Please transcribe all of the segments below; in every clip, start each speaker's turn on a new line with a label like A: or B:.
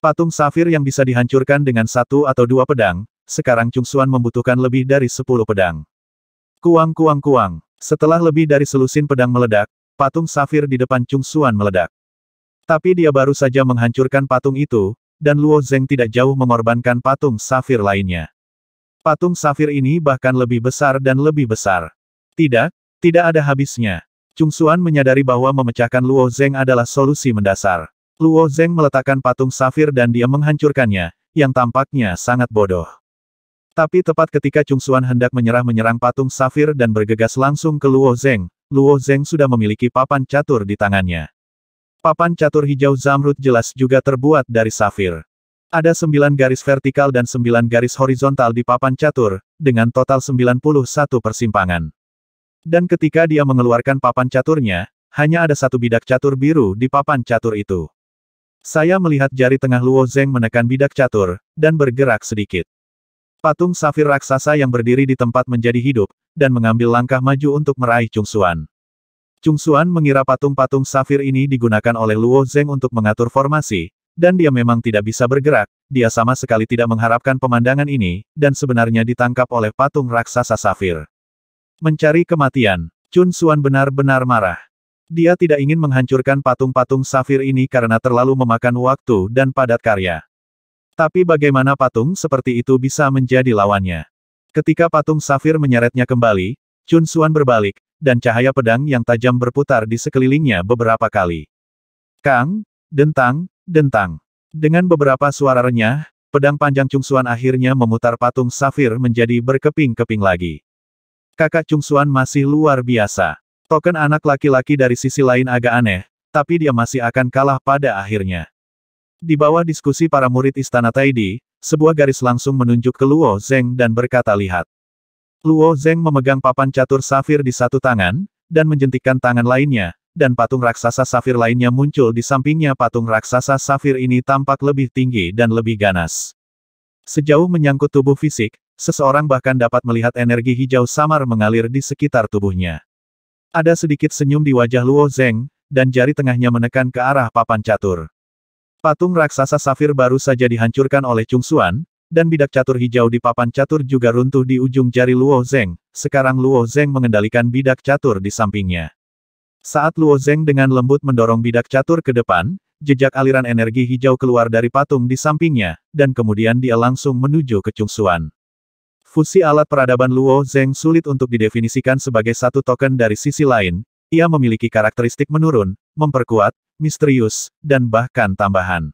A: Patung safir yang bisa dihancurkan dengan satu atau dua pedang, sekarang Chung Xuan membutuhkan lebih dari 10 pedang. Kuang kuang kuang. Setelah lebih dari selusin pedang meledak, patung safir di depan Chung Xuan meledak. Tapi dia baru saja menghancurkan patung itu, dan Luo Zeng tidak jauh mengorbankan patung safir lainnya. Patung safir ini bahkan lebih besar dan lebih besar. Tidak ada habisnya. Chung Xuan menyadari bahwa memecahkan Luo Zeng adalah solusi mendasar. Luo Zeng meletakkan patung safir dan dia menghancurkannya, yang tampaknya sangat bodoh. Tapi tepat ketika Chung Xuan hendak menyerang patung safir dan bergegas langsung ke Luo Zeng sudah memiliki papan catur di tangannya. Papan catur hijau zamrud jelas juga terbuat dari safir. Ada 9 garis vertikal dan 9 garis horizontal di papan catur, dengan total 91 persimpangan. Dan ketika dia mengeluarkan papan caturnya, hanya ada satu bidak catur biru di papan catur itu. Saya melihat jari tengah Luo Zeng menekan bidak catur, dan bergerak sedikit. Patung safir raksasa yang berdiri di tempat menjadi hidup, dan mengambil langkah maju untuk meraih Chung Xuan. Chung Xuan mengira patung-patung safir ini digunakan oleh Luo Zeng untuk mengatur formasi, dan dia memang tidak bisa bergerak, dia sama sekali tidak mengharapkan pemandangan ini, dan sebenarnya ditangkap oleh patung raksasa safir. Mencari kematian, Chung Xuan benar-benar marah. Dia tidak ingin menghancurkan patung-patung safir ini karena terlalu memakan waktu dan padat karya. Tapi bagaimana patung seperti itu bisa menjadi lawannya? Ketika patung safir menyeretnya kembali, Chung Xuan berbalik, dan cahaya pedang yang tajam berputar di sekelilingnya beberapa kali. Kang, dentang, dentang. Dengan beberapa suara renyah, pedang panjang Chung Xuan akhirnya memutar patung safir menjadi berkeping-keping lagi. Kakak Chung Xuan masih luar biasa. Token anak laki-laki dari sisi lain agak aneh, tapi dia masih akan kalah pada akhirnya. Di bawah diskusi para murid Istana Taidi, sebuah garis langsung menunjuk ke Luo Zeng dan berkata lihat. Luo Zeng memegang papan catur safir di satu tangan, dan menjentikkan tangan lainnya, dan patung raksasa safir lainnya muncul di sampingnya. Patung raksasa safir ini tampak lebih tinggi dan lebih ganas. Sejauh menyangkut tubuh fisik, seseorang bahkan dapat melihat energi hijau samar mengalir di sekitar tubuhnya. Ada sedikit senyum di wajah Luo Zeng, dan jari tengahnya menekan ke arah papan catur. Patung raksasa safir baru saja dihancurkan oleh Chung Xuan, dan bidak catur hijau di papan catur juga runtuh di ujung jari Luo Zeng. Sekarang Luo Zeng mengendalikan bidak catur di sampingnya. Saat Luo Zeng dengan lembut mendorong bidak catur ke depan, jejak aliran energi hijau keluar dari patung di sampingnya, dan kemudian dia langsung menuju ke Chung Xuan. Fusi alat peradaban Luo Zeng sulit untuk didefinisikan sebagai satu token dari sisi lain, ia memiliki karakteristik menurun, memperkuat, misterius, dan bahkan tambahan.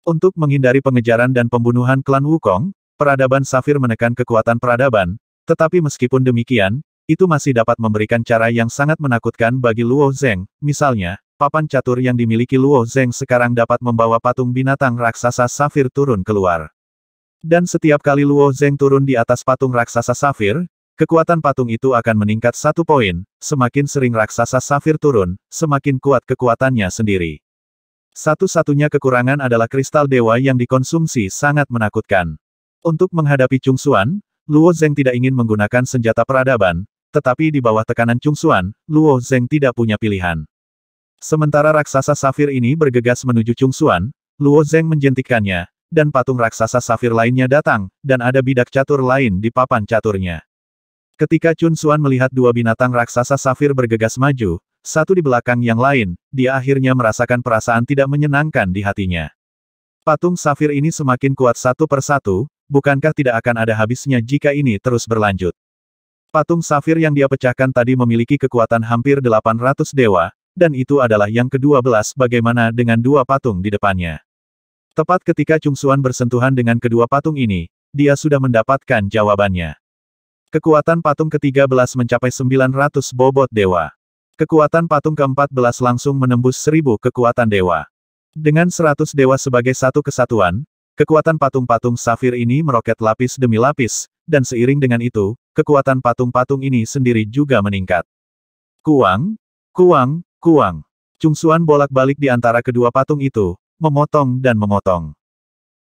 A: Untuk menghindari pengejaran dan pembunuhan klan Wukong, peradaban safir menekan kekuatan peradaban, tetapi meskipun demikian, itu masih dapat memberikan cara yang sangat menakutkan bagi Luo Zeng. Misalnya, papan catur yang dimiliki Luo Zeng sekarang dapat membawa patung binatang raksasa safir turun keluar. Dan setiap kali Luo Zeng turun di atas patung raksasa safir, kekuatan patung itu akan meningkat 1 poin, semakin sering raksasa safir turun, semakin kuat kekuatannya sendiri. Satu-satunya kekurangan adalah kristal dewa yang dikonsumsi sangat menakutkan. Untuk menghadapi Chung Xuan, Luo Zeng tidak ingin menggunakan senjata peradaban, tetapi di bawah tekanan Chung Xuan, Luo Zeng tidak punya pilihan. Sementara raksasa safir ini bergegas menuju Chung Xuan, Luo Zeng menjentikkannya, dan patung raksasa safir lainnya datang, dan ada bidak catur lain di papan caturnya. Ketika Chung Xuan melihat dua binatang raksasa safir bergegas maju, satu di belakang yang lain, dia akhirnya merasakan perasaan tidak menyenangkan di hatinya. Patung safir ini semakin kuat satu persatu, bukankah tidak akan ada habisnya jika ini terus berlanjut? Patung safir yang dia pecahkan tadi memiliki kekuatan hampir 800 dewa, dan itu adalah yang ke-12. Bagaimana dengan dua patung di depannya? Tepat ketika Chung Xuan bersentuhan dengan kedua patung ini, dia sudah mendapatkan jawabannya. Kekuatan patung ke-13 mencapai 900 bobot dewa. Kekuatan patung ke-14 langsung menembus 1000 kekuatan dewa. Dengan 100 dewa sebagai satu kesatuan, kekuatan patung-patung safir ini meroket lapis demi lapis, dan seiring dengan itu, kekuatan patung-patung ini sendiri juga meningkat. Kuang, kuang, kuang. Chung Xuan bolak-balik di antara kedua patung itu, memotong dan memotong.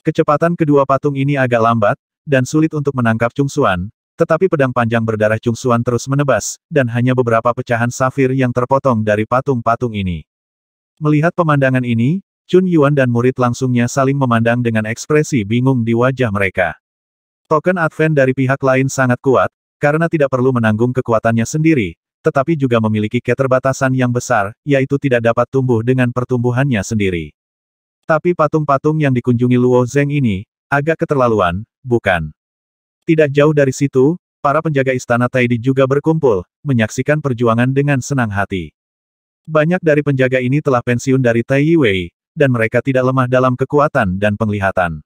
A: Kecepatan kedua patung ini agak lambat, dan sulit untuk menangkap Chung Xuan, tetapi pedang panjang berdarah Chung Xuan terus menebas, dan hanya beberapa pecahan safir yang terpotong dari patung-patung ini. Melihat pemandangan ini, Chun Yuan dan murid langsungnya saling memandang dengan ekspresi bingung di wajah mereka. Token Advent dari pihak lain sangat kuat, karena tidak perlu menanggung kekuatannya sendiri, tetapi juga memiliki keterbatasan yang besar, yaitu tidak dapat tumbuh dengan pertumbuhannya sendiri. Tapi patung-patung yang dikunjungi Luo Zeng ini, agak keterlaluan, bukan? Tidak jauh dari situ, para penjaga istana Taidi juga berkumpul, menyaksikan perjuangan dengan senang hati. Banyak dari penjaga ini telah pensiun dari Tai Yiwei, dan mereka tidak lemah dalam kekuatan dan penglihatan.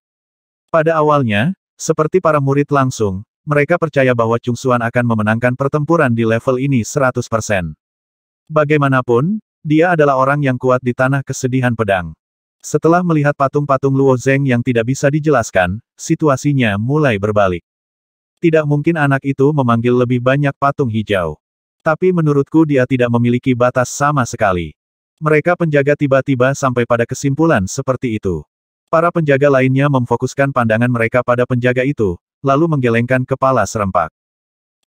A: Pada awalnya, seperti para murid langsung, mereka percaya bahwa Chung Xuan akan memenangkan pertempuran di level ini 100%. Bagaimanapun, dia adalah orang yang kuat di tanah kesedihan pedang. Setelah melihat patung-patung Luo Zeng yang tidak bisa dijelaskan, situasinya mulai berbalik. Tidak mungkin anak itu memanggil lebih banyak patung hijau. Tapi menurutku dia tidak memiliki batas sama sekali. Mereka penjaga tiba-tiba sampai pada kesimpulan seperti itu. Para penjaga lainnya memfokuskan pandangan mereka pada penjaga itu, lalu menggelengkan kepala serempak.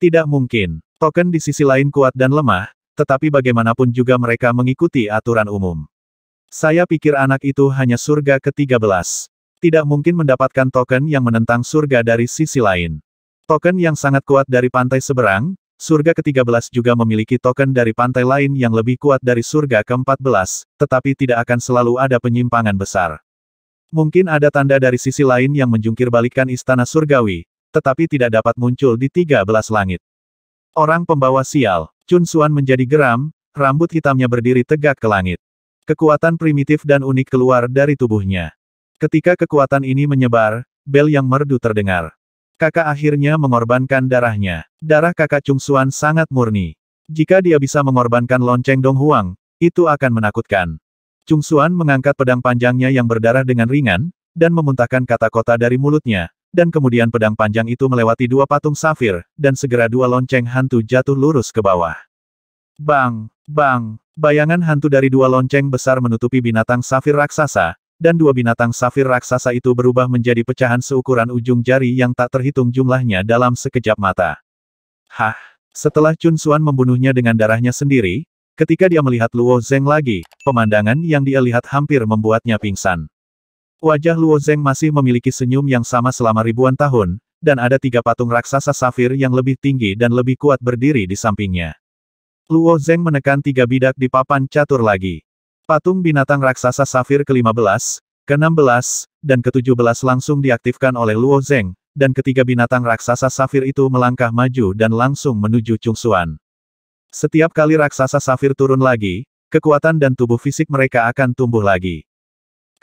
A: Tidak mungkin. Token di sisi lain kuat dan lemah, tetapi bagaimanapun juga mereka mengikuti aturan umum. Saya pikir anak itu hanya surga ke-13. Tidak mungkin mendapatkan token yang menentang surga dari sisi lain. Token yang sangat kuat dari pantai seberang, surga ke-13 juga memiliki token dari pantai lain yang lebih kuat dari surga ke-14, tetapi tidak akan selalu ada penyimpangan besar. Mungkin ada tanda dari sisi lain yang menjungkir balikan istana surgawi, tetapi tidak dapat muncul di 13 langit. Orang pembawa sial, Chun Xuan menjadi geram, rambut hitamnya berdiri tegak ke langit. Kekuatan primitif dan unik keluar dari tubuhnya. Ketika kekuatan ini menyebar, bel yang merdu terdengar. Kakak akhirnya mengorbankan darahnya. Darah kakak Chung Xuan sangat murni. Jika dia bisa mengorbankan lonceng Dong Huang, itu akan menakutkan. Chung Xuan mengangkat pedang panjangnya yang berdarah dengan ringan, dan memuntahkan kata-kata dari mulutnya, dan kemudian pedang panjang itu melewati dua patung safir, dan segera dua lonceng hantu jatuh lurus ke bawah. Bang! Bang! Bayangan hantu dari dua lonceng besar menutupi binatang safir raksasa, dan dua binatang safir raksasa itu berubah menjadi pecahan seukuran ujung jari yang tak terhitung jumlahnya dalam sekejap mata. Hah! Setelah Chun Xuan membunuhnya dengan darahnya sendiri, ketika dia melihat Luo Zeng lagi, pemandangan yang dia lihat hampir membuatnya pingsan. Wajah Luo Zeng masih memiliki senyum yang sama selama ribuan tahun, dan ada tiga patung raksasa safir yang lebih tinggi dan lebih kuat berdiri di sampingnya. Luo Zeng menekan tiga bidak di papan catur lagi. Patung binatang raksasa safir ke-15, ke-16, dan ke-17 langsung diaktifkan oleh Luo Zeng, dan ketiga binatang raksasa safir itu melangkah maju dan langsung menuju Chung Xuan. Setiap kali raksasa safir turun lagi, kekuatan dan tubuh fisik mereka akan tumbuh lagi.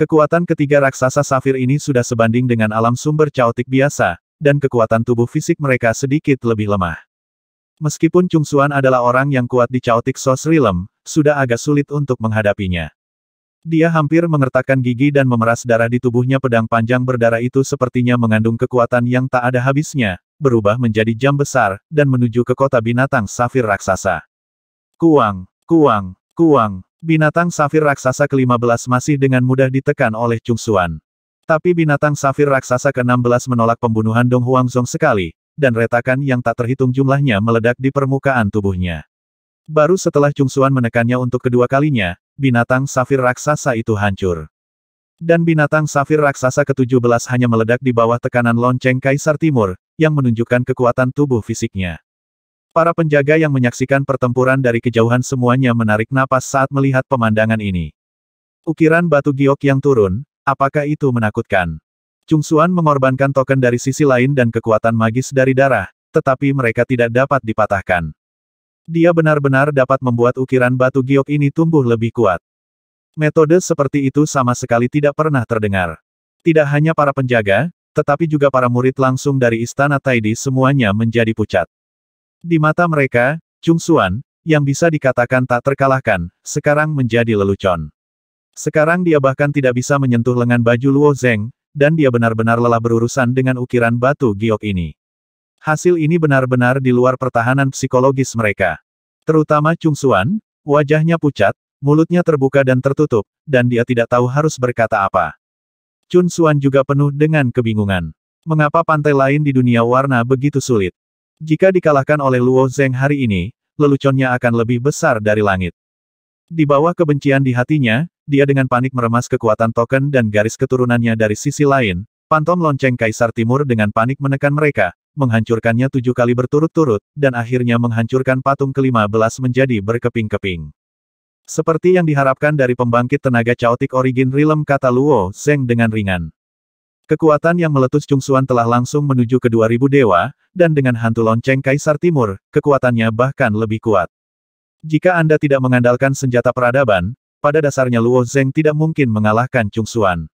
A: Kekuatan ketiga raksasa safir ini sudah sebanding dengan alam sumber caotik biasa, dan kekuatan tubuh fisik mereka sedikit lebih lemah. Meskipun Chung Xuan adalah orang yang kuat di Chaotic Source Realm, sudah agak sulit untuk menghadapinya. Dia hampir mengertakkan gigi dan memeras darah di tubuhnya. Pedang panjang berdarah itu sepertinya mengandung kekuatan yang tak ada habisnya, berubah menjadi jam besar, dan menuju ke kota binatang safir raksasa. Kuang, kuang, kuang. Binatang safir raksasa ke-15 masih dengan mudah ditekan oleh Chung Xuan. Tapi binatang safir raksasa ke-16 menolak pembunuhan Dong Huangzong sekali, dan retakan yang tak terhitung jumlahnya meledak di permukaan tubuhnya. Baru setelah Chung Xuan menekannya untuk kedua kalinya, binatang safir raksasa itu hancur. Dan binatang safir raksasa ke-17 hanya meledak di bawah tekanan lonceng Kaisar Timur, yang menunjukkan kekuatan tubuh fisiknya. Para penjaga yang menyaksikan pertempuran dari kejauhan semuanya menarik napas saat melihat pemandangan ini. Ukiran batu giok yang turun, apakah itu menakutkan? Chung Xuan mengorbankan token dari sisi lain dan kekuatan magis dari darah, tetapi mereka tidak dapat dipatahkan. Dia benar-benar dapat membuat ukiran batu giok ini tumbuh lebih kuat. Metode seperti itu sama sekali tidak pernah terdengar. Tidak hanya para penjaga, tetapi juga para murid langsung dari Istana Taidi semuanya menjadi pucat. Di mata mereka, Chung Xuan, yang bisa dikatakan tak terkalahkan, sekarang menjadi lelucon. Sekarang dia bahkan tidak bisa menyentuh lengan baju Luo Zeng, dan dia benar-benar lelah berurusan dengan ukiran batu giok ini. Hasil ini benar-benar di luar pertahanan psikologis mereka. Terutama Chung Xuan, wajahnya pucat, mulutnya terbuka dan tertutup, dan dia tidak tahu harus berkata apa. Chun Xuan juga penuh dengan kebingungan. Mengapa pantai lain di dunia warna begitu sulit? Jika dikalahkan oleh Luo Zeng hari ini, leluconnya akan lebih besar dari langit. Di bawah kebencian di hatinya, dia dengan panik meremas kekuatan token dan garis keturunannya dari sisi lain. Pantom lonceng Kaisar Timur dengan panik menekan mereka, menghancurkannya 7 kali berturut-turut, dan akhirnya menghancurkan patung ke-15 menjadi berkeping-keping. Seperti yang diharapkan dari pembangkit tenaga Chaotic Origin Realm, kata Luo Zeng dengan ringan. Kekuatan yang meletus Chungsuan telah langsung menuju ke 2000 dewa, dan dengan hantu lonceng Kaisar Timur, kekuatannya bahkan lebih kuat. Jika Anda tidak mengandalkan senjata peradaban, pada dasarnya Luo Zeng tidak mungkin mengalahkan Chungsuan.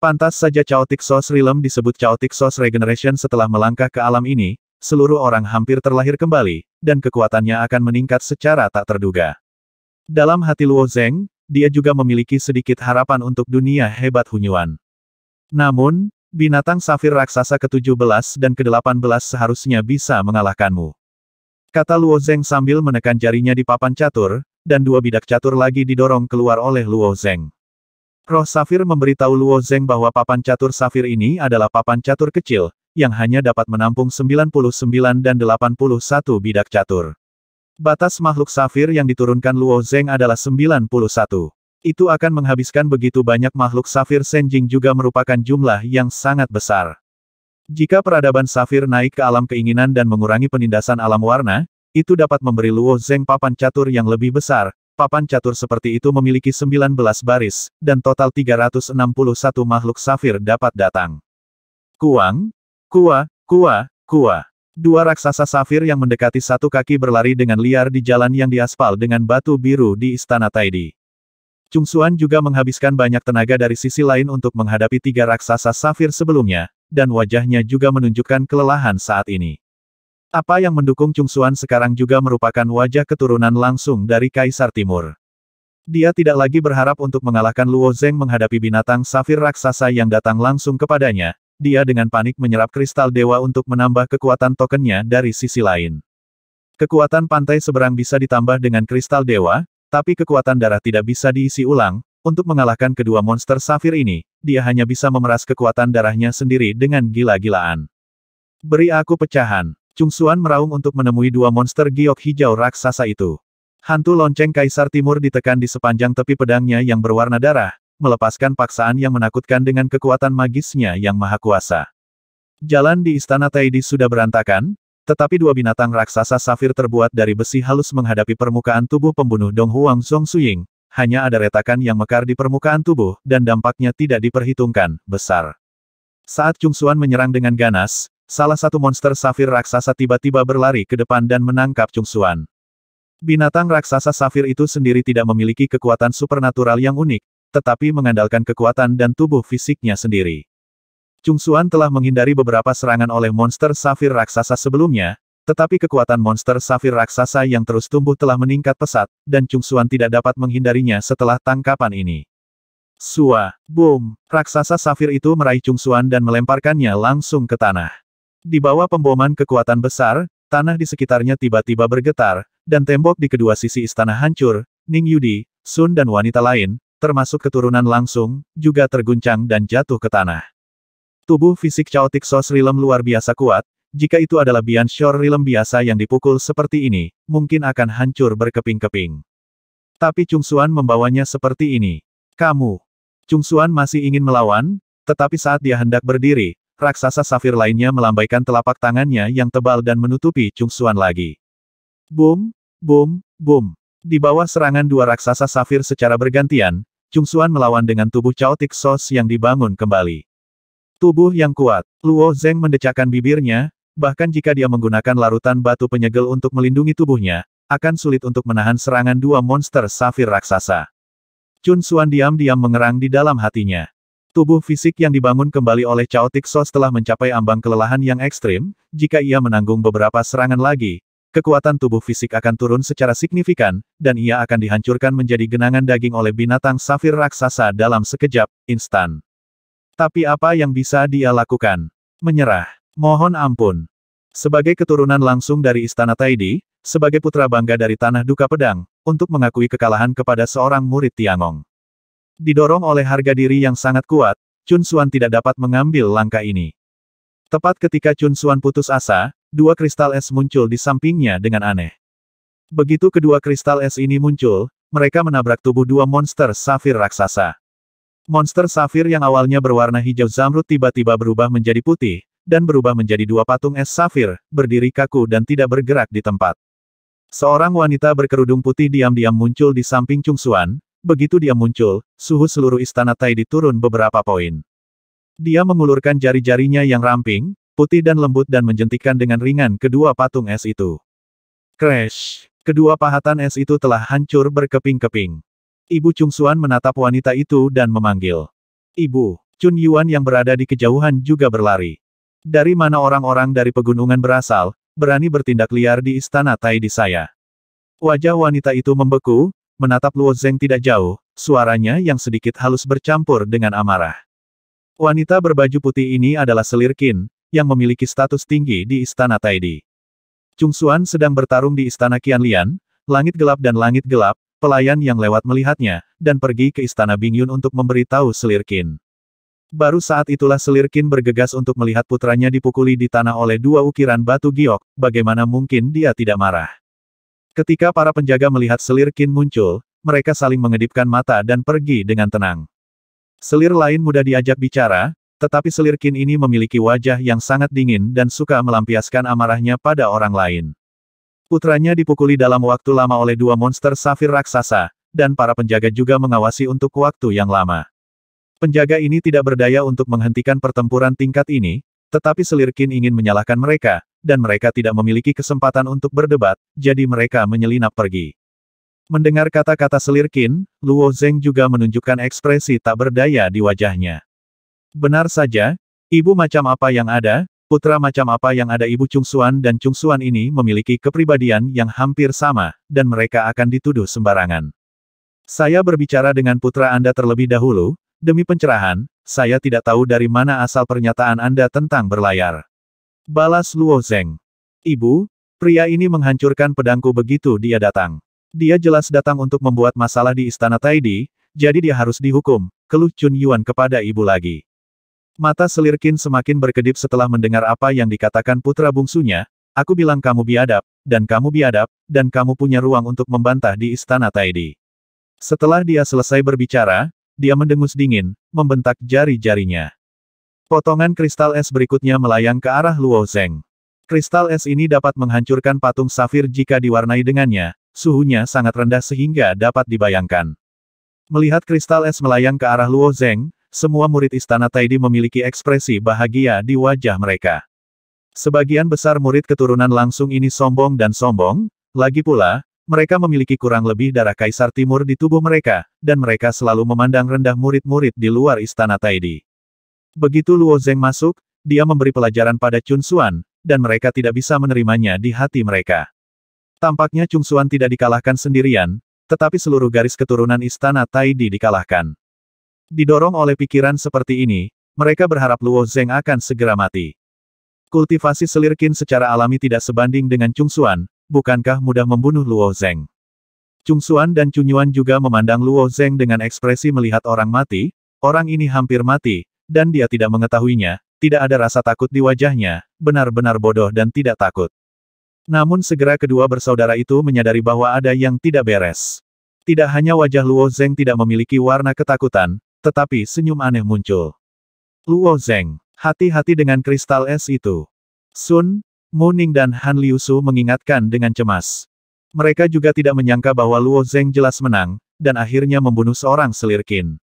A: Pantas saja Chaotic Source Realm disebut Chaotic Source Regeneration. Setelah melangkah ke alam ini, seluruh orang hampir terlahir kembali, dan kekuatannya akan meningkat secara tak terduga. Dalam hati Luo Zeng, dia juga memiliki sedikit harapan untuk dunia hebat Hunyuan. Namun, binatang safir raksasa ke-17 dan ke-18 seharusnya bisa mengalahkanmu. Kata Luo Zeng sambil menekan jarinya di papan catur, dan 2 bidak catur lagi didorong keluar oleh Luo Zeng. Roh Safir memberitahu Luo Zeng bahwa papan catur safir ini adalah papan catur kecil, yang hanya dapat menampung 99 dan 81 bidak catur. Batas makhluk safir yang diturunkan Luo Zeng adalah 91. Itu akan menghabiskan begitu banyak makhluk safir. Senjing juga merupakan jumlah yang sangat besar. Jika peradaban safir naik ke alam keinginan dan mengurangi penindasan alam warna, itu dapat memberi Luo Zeng papan catur yang lebih besar. Papan catur seperti itu memiliki 19 baris, dan total 361 makhluk safir dapat datang. Kuang, Kua, Kua, Kua. 2 raksasa safir yang mendekati 1 kaki berlari dengan liar di jalan yang diaspal dengan batu biru di Istana Taidi. Chungsuan juga menghabiskan banyak tenaga dari sisi lain untuk menghadapi 3 raksasa safir sebelumnya, dan wajahnya juga menunjukkan kelelahan saat ini. Apa yang mendukung Chungsuan sekarang juga merupakan wajah keturunan langsung dari Kaisar Timur. Dia tidak lagi berharap untuk mengalahkan Luo Zeng menghadapi binatang safir raksasa yang datang langsung kepadanya. Dia dengan panik menyerap kristal dewa untuk menambah kekuatan tokennya dari sisi lain. Kekuatan pantai seberang bisa ditambah dengan kristal dewa, tapi kekuatan darah tidak bisa diisi ulang. Untuk mengalahkan kedua monster safir ini, dia hanya bisa memeras kekuatan darahnya sendiri dengan gila-gilaan. Beri aku pecahan. Chungsuan meraung untuk menemui 2 monster giok hijau raksasa itu. Hantu lonceng Kaisar Timur ditekan di sepanjang tepi pedangnya yang berwarna darah, melepaskan paksaan yang menakutkan dengan kekuatan magisnya yang maha kuasa. Jalan di Istana Taidi sudah berantakan, tetapi 2 binatang raksasa safir terbuat dari besi halus menghadapi permukaan tubuh pembunuh Dong Huang Zong Suying. Hanya ada retakan yang mekar di permukaan tubuh, dan dampaknya tidak diperhitungkan, besar. Saat Chungsuan menyerang dengan ganas, salah satu monster safir raksasa tiba-tiba berlari ke depan dan menangkap Chungsuan. Binatang raksasa safir itu sendiri tidak memiliki kekuatan supernatural yang unik, tetapi mengandalkan kekuatan dan tubuh fisiknya sendiri. Chungsuan telah menghindari beberapa serangan oleh monster safir raksasa sebelumnya, tetapi kekuatan monster safir raksasa yang terus tumbuh telah meningkat pesat, dan Chungsuan tidak dapat menghindarinya setelah tangkapan ini. Sua, boom! Raksasa safir itu meraih Chungsuan dan melemparkannya langsung ke tanah. Di bawah pemboman kekuatan besar, tanah di sekitarnya tiba-tiba bergetar, dan tembok di kedua sisi istana hancur. Ning Yudi, Sun dan wanita lain, termasuk keturunan langsung, juga terguncang dan jatuh ke tanah. Tubuh fisik Chaotic Source Realm luar biasa kuat. Jika itu adalah Bian Shore Realm biasa yang dipukul seperti ini, mungkin akan hancur berkeping-keping. Tapi Chungsuan membawanya seperti ini. Kamu. Chungsuan masih ingin melawan, tetapi saat dia hendak berdiri, raksasa safir lainnya melambaikan telapak tangannya yang tebal dan menutupi Chungsuan lagi. Boom, boom, boom. Di bawah serangan 2 raksasa safir secara bergantian, Chungsuan melawan dengan tubuh Chaotic Source yang dibangun kembali. Tubuh yang kuat. Luo Zeng mendecakkan bibirnya, bahkan jika dia menggunakan larutan batu penyegel untuk melindungi tubuhnya, akan sulit untuk menahan serangan 2 monster safir raksasa. Chungsuan diam-diam mengerang di dalam hatinya. Tubuh fisik yang dibangun kembali oleh Chaotic Source telah mencapai ambang kelelahan yang ekstrim. Jika ia menanggung beberapa serangan lagi, kekuatan tubuh fisik akan turun secara signifikan, dan ia akan dihancurkan menjadi genangan daging oleh binatang safir raksasa dalam sekejap, instan. Tapi apa yang bisa dia lakukan? Menyerah. Mohon ampun. Sebagai keturunan langsung dari Istana Taidi, sebagai putra bangga dari Tanah Duka Pedang, untuk mengakui kekalahan kepada seorang murid Tiangong. Didorong oleh harga diri yang sangat kuat, Chungsuan tidak dapat mengambil langkah ini. Tepat ketika Chungsuan putus asa, 2 kristal es muncul di sampingnya dengan aneh. Begitu kedua kristal es ini muncul, mereka menabrak tubuh dua monster safir raksasa. Monster safir yang awalnya berwarna hijau zamrud tiba-tiba berubah menjadi putih, dan berubah menjadi dua patung es safir, berdiri kaku dan tidak bergerak di tempat. Seorang wanita berkerudung putih diam-diam muncul di samping Chung Xuan. Begitu dia muncul, suhu seluruh istana Taidi turun beberapa poin. Dia mengulurkan jari-jarinya yang ramping, putih dan lembut dan menjentikkan dengan ringan kedua patung es itu. Crash! Kedua pahatan es itu telah hancur berkeping-keping. Ibu Chung Xuan menatap wanita itu dan memanggil. Ibu, Chun Yuan yang berada di kejauhan juga berlari. Dari mana orang-orang dari pegunungan berasal, berani bertindak liar di istana Taidi saya? Wajah wanita itu membeku, menatap Luo Zeng tidak jauh, suaranya yang sedikit halus bercampur dengan amarah. Wanita berbaju putih ini adalah Selir Qin, yang memiliki status tinggi di istana Taidi. Chung Xuan sedang bertarung di istana Qianlian, langit gelap dan langit gelap, pelayan yang lewat melihatnya, dan pergi ke istana Bingyun untuk memberitahu Selir Qin. Baru saat itulah Selir Qin bergegas untuk melihat putranya dipukuli di tanah oleh dua ukiran batu giok, bagaimana mungkin dia tidak marah. Ketika para penjaga melihat Selir Qin muncul, mereka saling mengedipkan mata dan pergi dengan tenang. Selir lain mudah diajak bicara, tetapi Selir Qin ini memiliki wajah yang sangat dingin dan suka melampiaskan amarahnya pada orang lain. Putranya dipukuli dalam waktu lama oleh dua monster safir raksasa, dan para penjaga juga mengawasi untuk waktu yang lama. Penjaga ini tidak berdaya untuk menghentikan pertempuran tingkat ini, tetapi Selir Qin ingin menyalahkan mereka, dan mereka tidak memiliki kesempatan untuk berdebat, jadi mereka menyelinap pergi. Mendengar kata-kata Selir Qin, Luo Zeng juga menunjukkan ekspresi tak berdaya di wajahnya. Benar saja, ibu macam apa yang ada, putra macam apa yang ada ibu Chung Xuan dan Chung Xuan ini memiliki kepribadian yang hampir sama, dan mereka akan dituduh sembarangan. Saya berbicara dengan putra Anda terlebih dahulu, demi pencerahan, saya tidak tahu dari mana asal pernyataan Anda tentang berlayar. Balas Luo Zeng. Ibu, pria ini menghancurkan pedangku begitu dia datang. Dia jelas datang untuk membuat masalah di istana Taidi, jadi dia harus dihukum, keluh Chun Yuan kepada ibu lagi. Mata Selir Qin semakin berkedip setelah mendengar apa yang dikatakan putra bungsunya, aku bilang kamu biadab, dan kamu punya ruang untuk membantah di istana Taidi. Setelah dia selesai berbicara, dia mendengus dingin, membentak jari-jarinya. Potongan kristal es berikutnya melayang ke arah Luo Zeng. Kristal es ini dapat menghancurkan patung safir jika diwarnai dengannya, suhunya sangat rendah sehingga dapat dibayangkan. Melihat kristal es melayang ke arah Luo Zeng, semua murid istana Taidi memiliki ekspresi bahagia di wajah mereka. Sebagian besar murid keturunan langsung ini sombong dan sombong, lagi pula, mereka memiliki kurang lebih darah Kaisar Timur di tubuh mereka, dan mereka selalu memandang rendah murid-murid di luar istana Taidi. Begitu Luo Zeng masuk, dia memberi pelajaran pada Chun Xuan, dan mereka tidak bisa menerimanya di hati mereka. Tampaknya Chung Xuan tidak dikalahkan sendirian, tetapi seluruh garis keturunan istana Taidi dikalahkan. Didorong oleh pikiran seperti ini, mereka berharap Luo Zeng akan segera mati. Kultivasi Selir Qin secara alami tidak sebanding dengan Chung Xuan, bukankah mudah membunuh Luo Zeng? Chung Xuan dan Chun Yuan juga memandang Luo Zeng dengan ekspresi melihat orang mati, orang ini hampir mati, dan dia tidak mengetahuinya, tidak ada rasa takut di wajahnya, benar-benar bodoh dan tidak takut. Namun segera kedua bersaudara itu menyadari bahwa ada yang tidak beres. Tidak hanya wajah Luo Zeng tidak memiliki warna ketakutan, tetapi senyum aneh muncul. Luo Zeng, hati-hati dengan kristal es itu. Sun, Mu Ning dan Han Liusu mengingatkan dengan cemas. Mereka juga tidak menyangka bahwa Luo Zeng jelas menang, dan akhirnya membunuh seorang Selir Qin.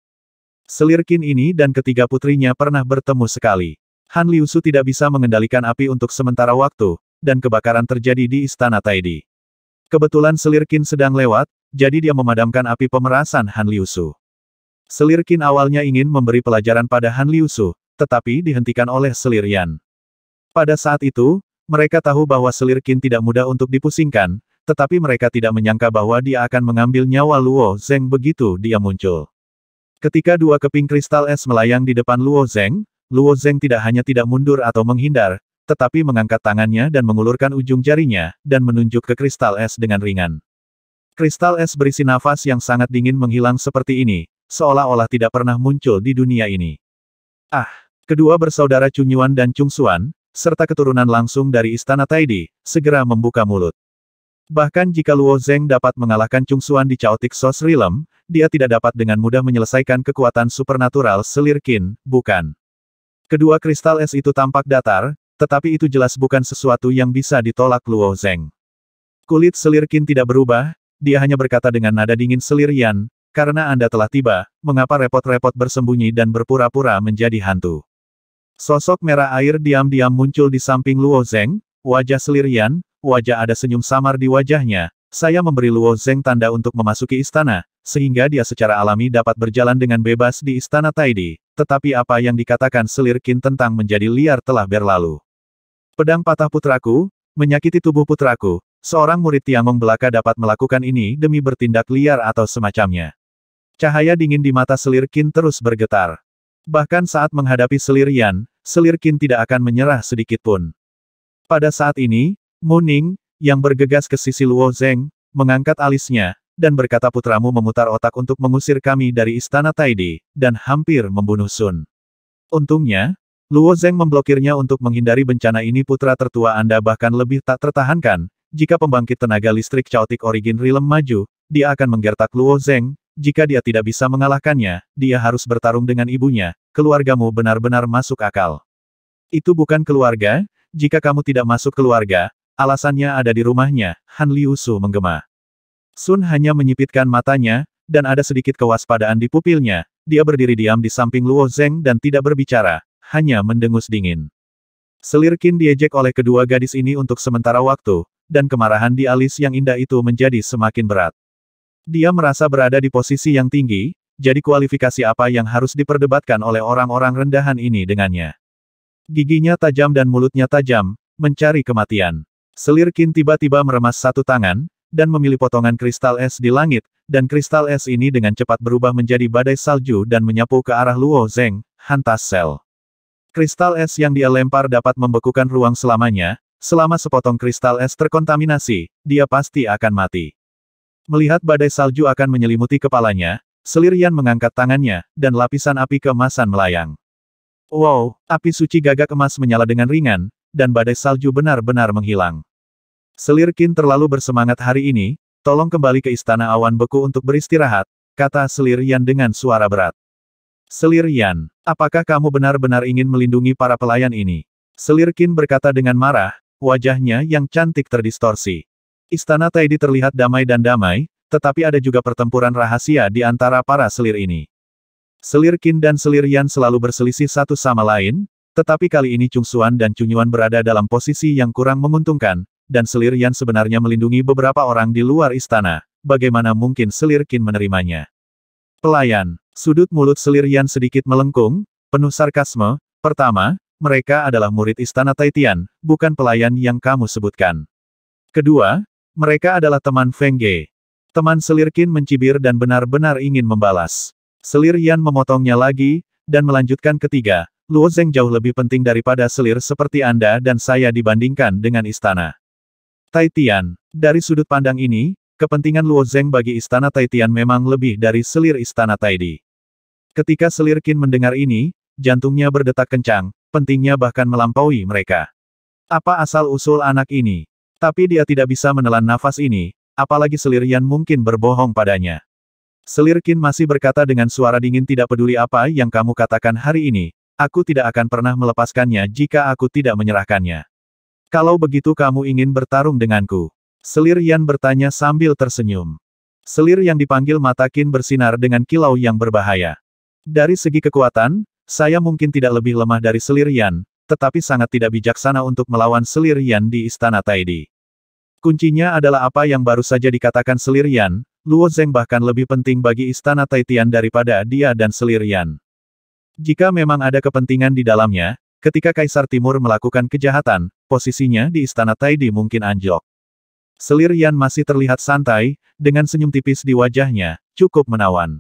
A: Selir Qin ini dan ketiga putrinya pernah bertemu sekali. Han Liusu tidak bisa mengendalikan api untuk sementara waktu, dan kebakaran terjadi di istana Taidi. Kebetulan Selir Qin sedang lewat, jadi dia memadamkan api pemerasan Han Liusu. Selir Qin awalnya ingin memberi pelajaran pada Han Liusu, tetapi dihentikan oleh Selir Yan. Pada saat itu, mereka tahu bahwa Selir Qin tidak mudah untuk dipusingkan, tetapi mereka tidak menyangka bahwa dia akan mengambil nyawa Luo Zeng begitu dia muncul. Ketika dua keping kristal es melayang di depan Luo Zeng tidak hanya tidak mundur atau menghindar, tetapi mengangkat tangannya dan mengulurkan ujung jarinya, dan menunjuk ke kristal es dengan ringan. Kristal es berisi nafas yang sangat dingin menghilang seperti ini, seolah-olah tidak pernah muncul di dunia ini. Kedua bersaudara Chun Yuan dan Chung Xuan, serta keturunan langsung dari istana Taidi, segera membuka mulut. Bahkan jika Luo Zeng dapat mengalahkan Chung Xuan di Chaotic Source Realm, dia tidak dapat dengan mudah menyelesaikan kekuatan supernatural selir Qin, bukan? Kedua kristal es itu tampak datar, tetapi itu jelas bukan sesuatu yang bisa ditolak Luo Zeng. Kulit selir Qin tidak berubah, dia hanya berkata dengan nada dingin, selir Yan, karena Anda telah tiba, mengapa repot-repot bersembunyi dan berpura-pura menjadi hantu? Sosok merah air diam-diam muncul di samping Luo Zeng, wajah selir Yan, wajah ada senyum samar di wajahnya. Saya memberi Luo Zeng tanda untuk memasuki istana, sehingga dia secara alami dapat berjalan dengan bebas di istana Taidi. Tetapi apa yang dikatakan selir Qin tentang menjadi liar telah berlalu. Pedang patah putraku, menyakiti tubuh putraku, seorang murid Tiangong belaka dapat melakukan ini demi bertindak liar atau semacamnya. Cahaya dingin di mata selir Qin terus bergetar. Bahkan saat menghadapi selir Yan, selir Qin tidak akan menyerah sedikitpun. Pada saat ini, Mu Ning, yang bergegas ke sisi Luo Zeng, mengangkat alisnya, dan berkata putramu memutar otak untuk mengusir kami dari istana Taidi, dan hampir membunuh Sun. Untungnya, Luo Zeng memblokirnya untuk menghindari bencana ini. Putra tertua Anda bahkan lebih tak tertahankan. Jika pembangkit tenaga listrik Chaotic Origin Realm maju, dia akan menggertak Luo Zeng. Jika dia tidak bisa mengalahkannya, dia harus bertarung dengan ibunya. Keluargamu benar-benar masuk akal. Itu bukan keluarga. Jika kamu tidak masuk keluarga, alasannya ada di rumahnya. Han Liusu menggema. Sun hanya menyipitkan matanya, dan ada sedikit kewaspadaan di pupilnya. Dia berdiri diam di samping Luo Zeng dan tidak berbicara, hanya mendengus dingin. Selir Qin diejek oleh kedua gadis ini untuk sementara waktu, dan kemarahan di alis yang indah itu menjadi semakin berat. Dia merasa berada di posisi yang tinggi, jadi kualifikasi apa yang harus diperdebatkan oleh orang-orang rendahan ini dengannya. Giginya tajam dan mulutnya tajam, mencari kematian. Selir Qin tiba-tiba meremas satu tangan, dan memilih potongan kristal es di langit, dan kristal es ini dengan cepat berubah menjadi badai salju dan menyapu ke arah Luo Zeng, hantas sel. Kristal es yang dia lempar dapat membekukan ruang selamanya. Selama sepotong kristal es terkontaminasi, dia pasti akan mati. Melihat badai salju akan menyelimuti kepalanya, selir Yan mengangkat tangannya, dan lapisan api keemasan melayang. Wow, api suci gagak emas menyala dengan ringan, dan badai salju benar-benar menghilang. Selir Qin terlalu bersemangat hari ini, tolong kembali ke istana awan beku untuk beristirahat, kata selir Yan dengan suara berat. Selir Yan, apakah kamu benar-benar ingin melindungi para pelayan ini? Selir Qin berkata dengan marah, wajahnya yang cantik terdistorsi. Istana Taidi terlihat damai dan damai, tetapi ada juga pertempuran rahasia di antara para selir ini. Selir Qin dan selir Yan selalu berselisih satu sama lain, tetapi kali ini Chung Xuan dan Chung Yuan berada dalam posisi yang kurang menguntungkan, dan selir Yan sebenarnya melindungi beberapa orang di luar istana. Bagaimana mungkin selir Qin menerimanya? Pelayan, sudut mulut selir Yan sedikit melengkung, penuh sarkasme. Pertama, mereka adalah murid istana Taitian, bukan pelayan yang kamu sebutkan. Kedua, mereka adalah teman Feng Ge. Teman selir Qin mencibir dan benar-benar ingin membalas. Selir Yan memotongnya lagi, dan melanjutkan ketiga, Luo Zeng jauh lebih penting daripada selir seperti Anda dan saya dibandingkan dengan istana Taitian. Dari sudut pandang ini, kepentingan Luo Zeng bagi istana Taitian memang lebih dari selir istana Taidi. Ketika selir Qin mendengar ini, jantungnya berdetak kencang, pentingnya bahkan melampaui mereka. Apa asal-usul anak ini? Tapi dia tidak bisa menelan nafas ini, apalagi selir Yan mungkin berbohong padanya. Selir Qin masih berkata dengan suara dingin, tidak peduli apa yang kamu katakan hari ini, aku tidak akan pernah melepaskannya jika aku tidak menyerahkannya. Kalau begitu kamu ingin bertarung denganku? Selir Yan bertanya sambil tersenyum. Selir yang dipanggil mata Qin bersinar dengan kilau yang berbahaya. Dari segi kekuatan, saya mungkin tidak lebih lemah dari selir Yan, tetapi sangat tidak bijaksana untuk melawan selir Yan di istana Taidi. Kuncinya adalah apa yang baru saja dikatakan selir Yan, Luo Zeng bahkan lebih penting bagi istana Taitian daripada dia dan selir Yan. Jika memang ada kepentingan di dalamnya, ketika Kaisar Timur melakukan kejahatan, posisinya di istana Taidi mungkin anjlok. Selir Yan masih terlihat santai, dengan senyum tipis di wajahnya, cukup menawan.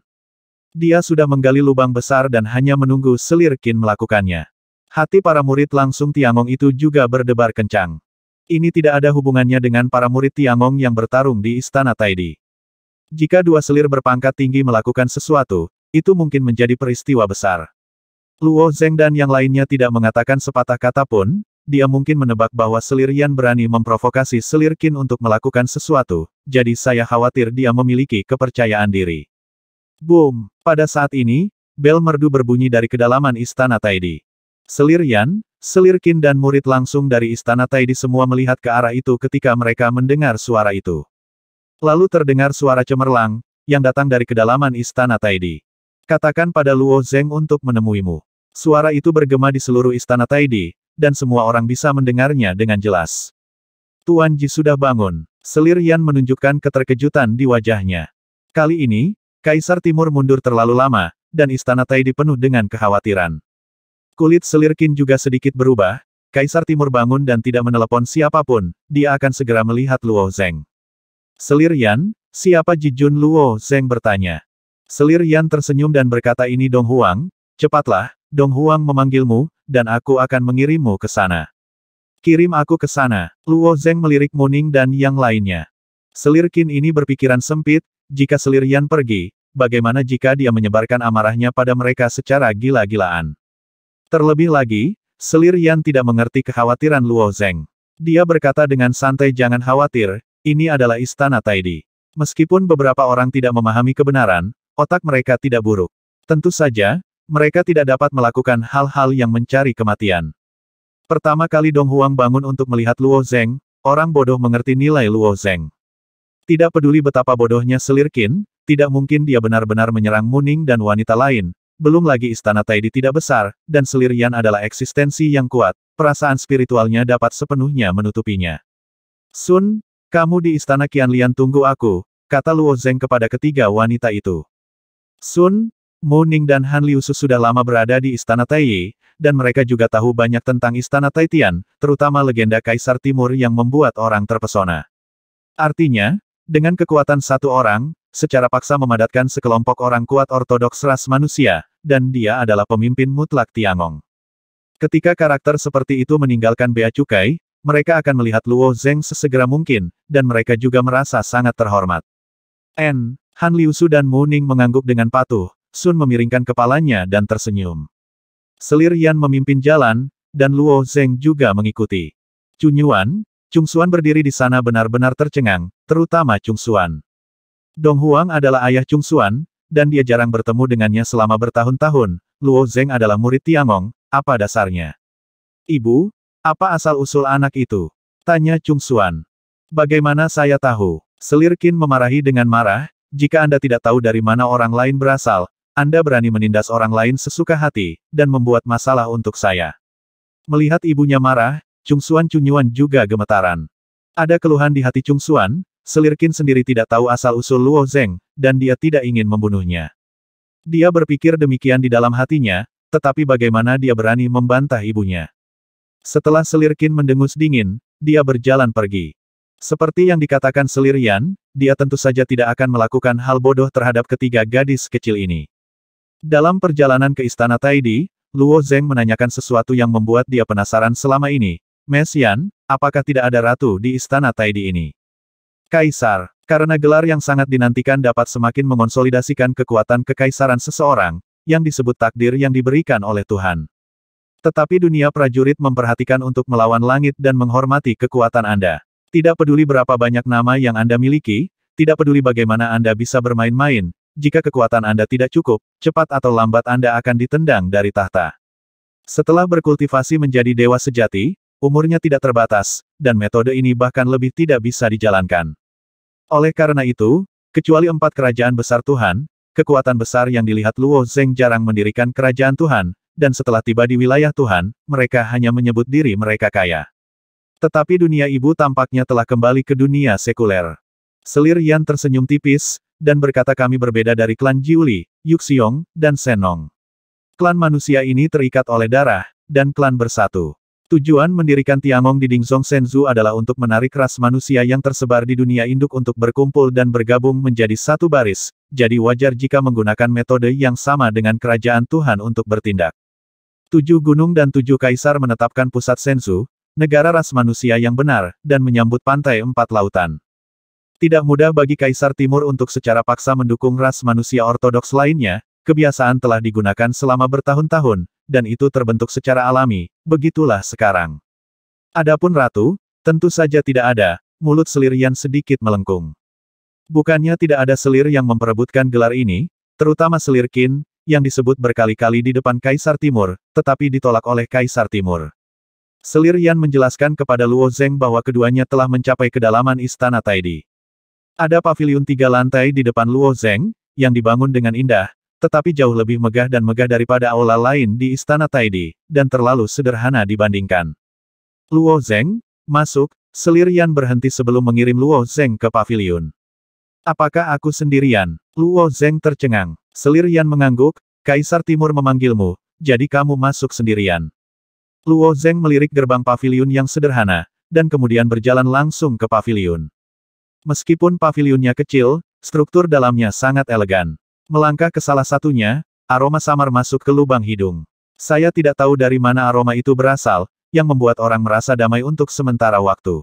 A: Dia sudah menggali lubang besar dan hanya menunggu selir Qin melakukannya. Hati para murid langsung Tiangong itu juga berdebar kencang. Ini tidak ada hubungannya dengan para murid Tiangong yang bertarung di istana Taidi. Jika dua selir berpangkat tinggi melakukan sesuatu, itu mungkin menjadi peristiwa besar. Luo Zeng dan yang lainnya tidak mengatakan sepatah kata pun, dia mungkin menebak bahwa Selir Yan berani memprovokasi Selir Qin untuk melakukan sesuatu, jadi saya khawatir dia memiliki kepercayaan diri. Boom! Pada saat ini, bel merdu berbunyi dari kedalaman Istana Taidi. Selir Yan, Selir Qin dan murid langsung dari Istana Taidi semua melihat ke arah itu ketika mereka mendengar suara itu. Lalu terdengar suara cemerlang, yang datang dari kedalaman Istana Taidi. Katakan pada Luo Zeng untuk menemuimu. Suara itu bergema di seluruh Istana Taidi, dan semua orang bisa mendengarnya dengan jelas. Tuan Ji sudah bangun. Selir Yan menunjukkan keterkejutan di wajahnya. Kali ini, Kaisar Timur mundur terlalu lama, dan Istana Taidi penuh dengan kekhawatiran. Kulit Selir Qin juga sedikit berubah. Kaisar Timur bangun dan tidak menelepon siapapun, dia akan segera melihat Luo Zeng. Selir Yan, siapa Ji Jun? Luo Zeng bertanya. Selir Yan tersenyum dan berkata, ini Dong Huang, cepatlah, Dong Huang memanggilmu, dan aku akan mengirimmu ke sana. Kirim aku ke sana. Luo Zeng melirik Muning dan yang lainnya. Selir Qin ini berpikiran sempit, jika Selir Yan pergi, bagaimana jika dia menyebarkan amarahnya pada mereka secara gila-gilaan. Terlebih lagi, Selir Yan tidak mengerti kekhawatiran Luo Zeng. Dia berkata dengan santai, jangan khawatir, ini adalah Istana Taidi. Meskipun beberapa orang tidak memahami kebenaran, otak mereka tidak buruk. Tentu saja, mereka tidak dapat melakukan hal-hal yang mencari kematian. Pertama kali Dong Huang bangun untuk melihat Luo Zeng, orang bodoh mengerti nilai Luo Zeng. Tidak peduli betapa bodohnya Selir Qin, tidak mungkin dia benar-benar menyerang Muning dan wanita lain. Belum lagi Istana Taidi tidak besar, dan Selir Yan adalah eksistensi yang kuat, perasaan spiritualnya dapat sepenuhnya menutupinya. Sun, kamu di Istana Qianlian tunggu aku, kata Luo Zeng kepada ketiga wanita itu. Sun, Muning dan Han Liusu sudah lama berada di Istana Taiyi, dan mereka juga tahu banyak tentang Istana Taitian, terutama legenda Kaisar Timur yang membuat orang terpesona. Artinya, dengan kekuatan satu orang, secara paksa memadatkan sekelompok orang kuat ortodoks ras manusia, dan dia adalah pemimpin mutlak Tiangong. Ketika karakter seperti itu meninggalkan Bea Cukai, mereka akan melihat Luo Zeng sesegera mungkin, dan mereka juga merasa sangat terhormat. Han Liusu dan Muning mengangguk dengan patuh. Sun memiringkan kepalanya dan tersenyum. Selir Yan memimpin jalan, dan Luo Zeng juga mengikuti. Cunyuan, Chung Xuan berdiri di sana benar-benar tercengang, terutama Chung Xuan. Dong Huang adalah ayah Chung Xuan, dan dia jarang bertemu dengannya selama bertahun-tahun. Luo Zeng adalah murid Tiangong, apa dasarnya? Ibu, apa asal-usul anak itu? Tanya Chung Xuan. Bagaimana saya tahu? Selir Qin memarahi dengan marah, jika Anda tidak tahu dari mana orang lain berasal, Anda berani menindas orang lain sesuka hati, dan membuat masalah untuk saya. Melihat ibunya marah, Chung Xuan Cunyuan juga gemetaran. Ada keluhan di hati Chung Xuan, Selir Qin sendiri tidak tahu asal-usul Luo Zeng, dan dia tidak ingin membunuhnya. Dia berpikir demikian di dalam hatinya, tetapi bagaimana dia berani membantah ibunya. Setelah Selir Qin mendengus dingin, dia berjalan pergi. Seperti yang dikatakan Selir Yan, dia tentu saja tidak akan melakukan hal bodoh terhadap ketiga gadis kecil ini. Dalam perjalanan ke Istana Taidi, Luo Zeng menanyakan sesuatu yang membuat dia penasaran selama ini. Mes Yan, apakah tidak ada ratu di Istana Taidi ini? Kaisar, karena gelar yang sangat dinantikan dapat semakin mengonsolidasikan kekuatan kekaisaran seseorang, yang disebut takdir yang diberikan oleh Tuhan. Tetapi dunia prajurit memperhatikan untuk melawan langit dan menghormati kekuatan Anda. Tidak peduli berapa banyak nama yang Anda miliki, tidak peduli bagaimana Anda bisa bermain-main, jika kekuatan Anda tidak cukup, cepat atau lambat Anda akan ditendang dari tahta. Setelah berkultivasi menjadi dewa sejati, umurnya tidak terbatas, dan metode ini bahkan lebih tidak bisa dijalankan. Oleh karena itu, kecuali 4 kerajaan besar Tuhan, kekuatan besar yang dilihat Luo Zeng jarang mendirikan kerajaan Tuhan, dan setelah tiba di wilayah Tuhan, mereka hanya menyebut diri mereka kaya. Tetapi dunia ibu tampaknya telah kembali ke dunia sekuler. Selir Yan tersenyum tipis, dan berkata kami berbeda dari klan Jiuli, Yuxiong, dan Senong. Klan manusia ini terikat oleh darah, dan klan bersatu. Tujuan mendirikan Tiangong di Dingzhong Shenzhou adalah untuk menarik ras manusia yang tersebar di dunia induk untuk berkumpul dan bergabung menjadi satu baris, jadi wajar jika menggunakan metode yang sama dengan kerajaan Tuhan untuk bertindak. 7 gunung dan 7 kaisar menetapkan pusat Shenzhou, negara ras manusia yang benar, dan menyambut pantai 4 lautan. Tidak mudah bagi Kaisar Timur untuk secara paksa mendukung ras manusia ortodoks lainnya, kebiasaan telah digunakan selama bertahun-tahun, dan itu terbentuk secara alami, begitulah sekarang. Adapun ratu, tentu saja tidak ada, mulut selir Yan sedikit melengkung. Bukannya tidak ada selir yang memperebutkan gelar ini, terutama selir Qin, yang disebut berkali-kali di depan Kaisar Timur, tetapi ditolak oleh Kaisar Timur. Selir Yan menjelaskan kepada Luo Zeng bahwa keduanya telah mencapai kedalaman istana Taidi. Ada paviliun 3 lantai di depan Luo Zeng, yang dibangun dengan indah, tetapi jauh lebih megah dan megah daripada aula lain di istana Taidi, dan terlalu sederhana dibandingkan. Luo Zeng, masuk, selir Yan berhenti sebelum mengirim Luo Zeng ke paviliun. Apakah aku sendirian? Luo Zeng tercengang. Selir Yan mengangguk, Kaisar Timur memanggilmu, jadi kamu masuk sendirian. Luo Zeng melirik gerbang paviliun yang sederhana, dan kemudian berjalan langsung ke paviliun. Meskipun paviliunnya kecil, struktur dalamnya sangat elegan. Melangkah ke salah satunya, aroma samar masuk ke lubang hidung. Saya tidak tahu dari mana aroma itu berasal, yang membuat orang merasa damai untuk sementara waktu.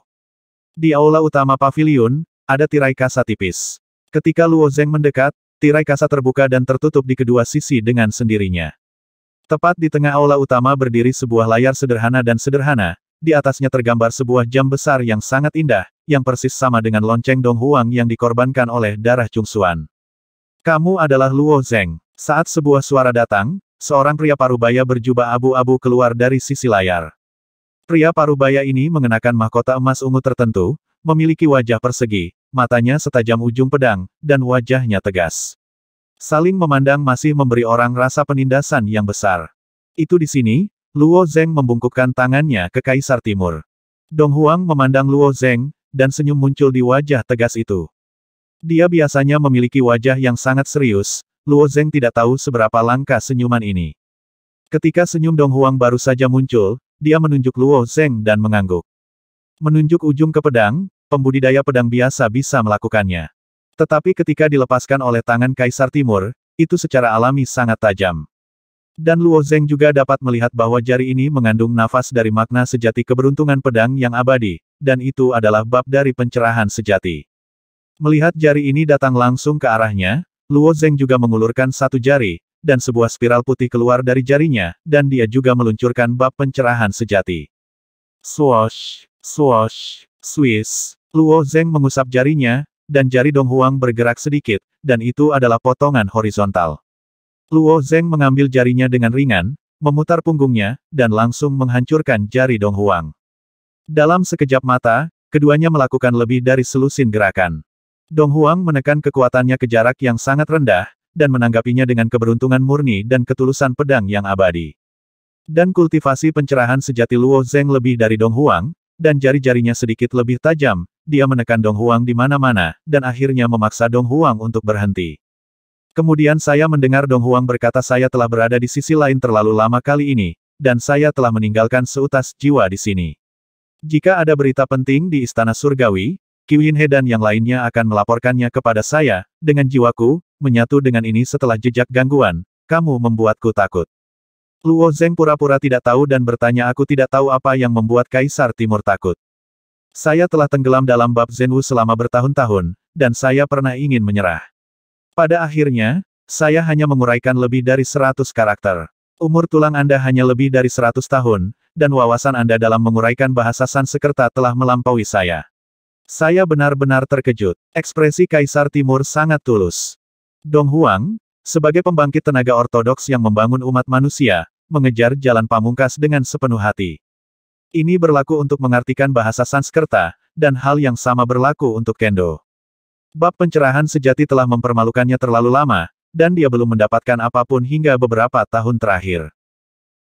A: Di aula utama paviliun, ada tirai kasa tipis. Ketika Luo Zeng mendekat, tirai kasa terbuka dan tertutup di kedua sisi dengan sendirinya. Tepat di tengah aula utama berdiri sebuah layar sederhana dan sederhana, di atasnya tergambar sebuah jam besar yang sangat indah, yang persis sama dengan lonceng Dong Huang yang dikorbankan oleh darah Chungsuan. Kamu adalah Luo Zeng. Saat sebuah suara datang, seorang pria parubaya berjubah abu-abu keluar dari sisi layar. Pria parubaya ini mengenakan mahkota emas ungu tertentu, memiliki wajah persegi, matanya setajam ujung pedang, dan wajahnya tegas. Saling memandang masih memberi orang rasa penindasan yang besar. Itu di sini, Luo Zeng membungkukkan tangannya ke Kaisar Timur. Dong Huang memandang Luo Zeng, dan senyum muncul di wajah tegas itu. Dia biasanya memiliki wajah yang sangat serius, Luo Zeng tidak tahu seberapa langka senyuman ini. Ketika senyum Dong Huang baru saja muncul, dia menunjuk Luo Zeng dan mengangguk. Menunjuk ujung ke pedang, pembudidaya pedang biasa bisa melakukannya. Tetapi ketika dilepaskan oleh tangan Kaisar Timur, itu secara alami sangat tajam. Dan Luo Zeng juga dapat melihat bahwa jari ini mengandung nafas dari makna sejati keberuntungan pedang yang abadi, dan itu adalah bab dari pencerahan sejati. Melihat jari ini datang langsung ke arahnya, Luo Zeng juga mengulurkan satu jari, dan sebuah spiral putih keluar dari jarinya, dan dia juga meluncurkan bab pencerahan sejati. Swoosh, swoosh, swish. Luo Zeng mengusap jarinya, dan jari Dong Huang bergerak sedikit, dan itu adalah potongan horizontal. Luo Zeng mengambil jarinya dengan ringan, memutar punggungnya, dan langsung menghancurkan jari Dong Huang. Dalam sekejap mata, keduanya melakukan lebih dari selusin gerakan. Dong Huang menekan kekuatannya ke jarak yang sangat rendah, dan menanggapinya dengan keberuntungan murni dan ketulusan pedang yang abadi. Dan kultivasi pencerahan sejati Luo Zeng lebih dari Dong Huang, dan jari-jarinya sedikit lebih tajam, dia menekan Dong Huang di mana-mana, dan akhirnya memaksa Dong Huang untuk berhenti. Kemudian saya mendengar Dong Huang berkata saya telah berada di sisi lain terlalu lama kali ini, dan saya telah meninggalkan seutas jiwa di sini. Jika ada berita penting di Istana Surgawi, Qiu Yinhe dan yang lainnya akan melaporkannya kepada saya, dengan jiwaku, menyatu dengan ini setelah jejak gangguan, kamu membuatku takut. Luo Zeng pura-pura tidak tahu dan bertanya aku tidak tahu apa yang membuat Kaisar Timur takut. Saya telah tenggelam dalam bab Zhenwu selama bertahun-tahun, dan saya pernah ingin menyerah. Pada akhirnya, saya hanya menguraikan lebih dari 100 karakter. Umur tulang Anda hanya lebih dari 100 tahun, dan wawasan Anda dalam menguraikan bahasa Sanskerta telah melampaui saya. Saya benar-benar terkejut. Ekspresi Kaisar Timur sangat tulus. Dong Huang, sebagai pembangkit tenaga ortodoks yang membangun umat manusia, mengejar jalan pamungkas dengan sepenuh hati. Ini berlaku untuk mengartikan bahasa Sanskerta, dan hal yang sama berlaku untuk Kendo. Bab pencerahan sejati telah mempermalukannya terlalu lama, dan dia belum mendapatkan apapun hingga beberapa tahun terakhir.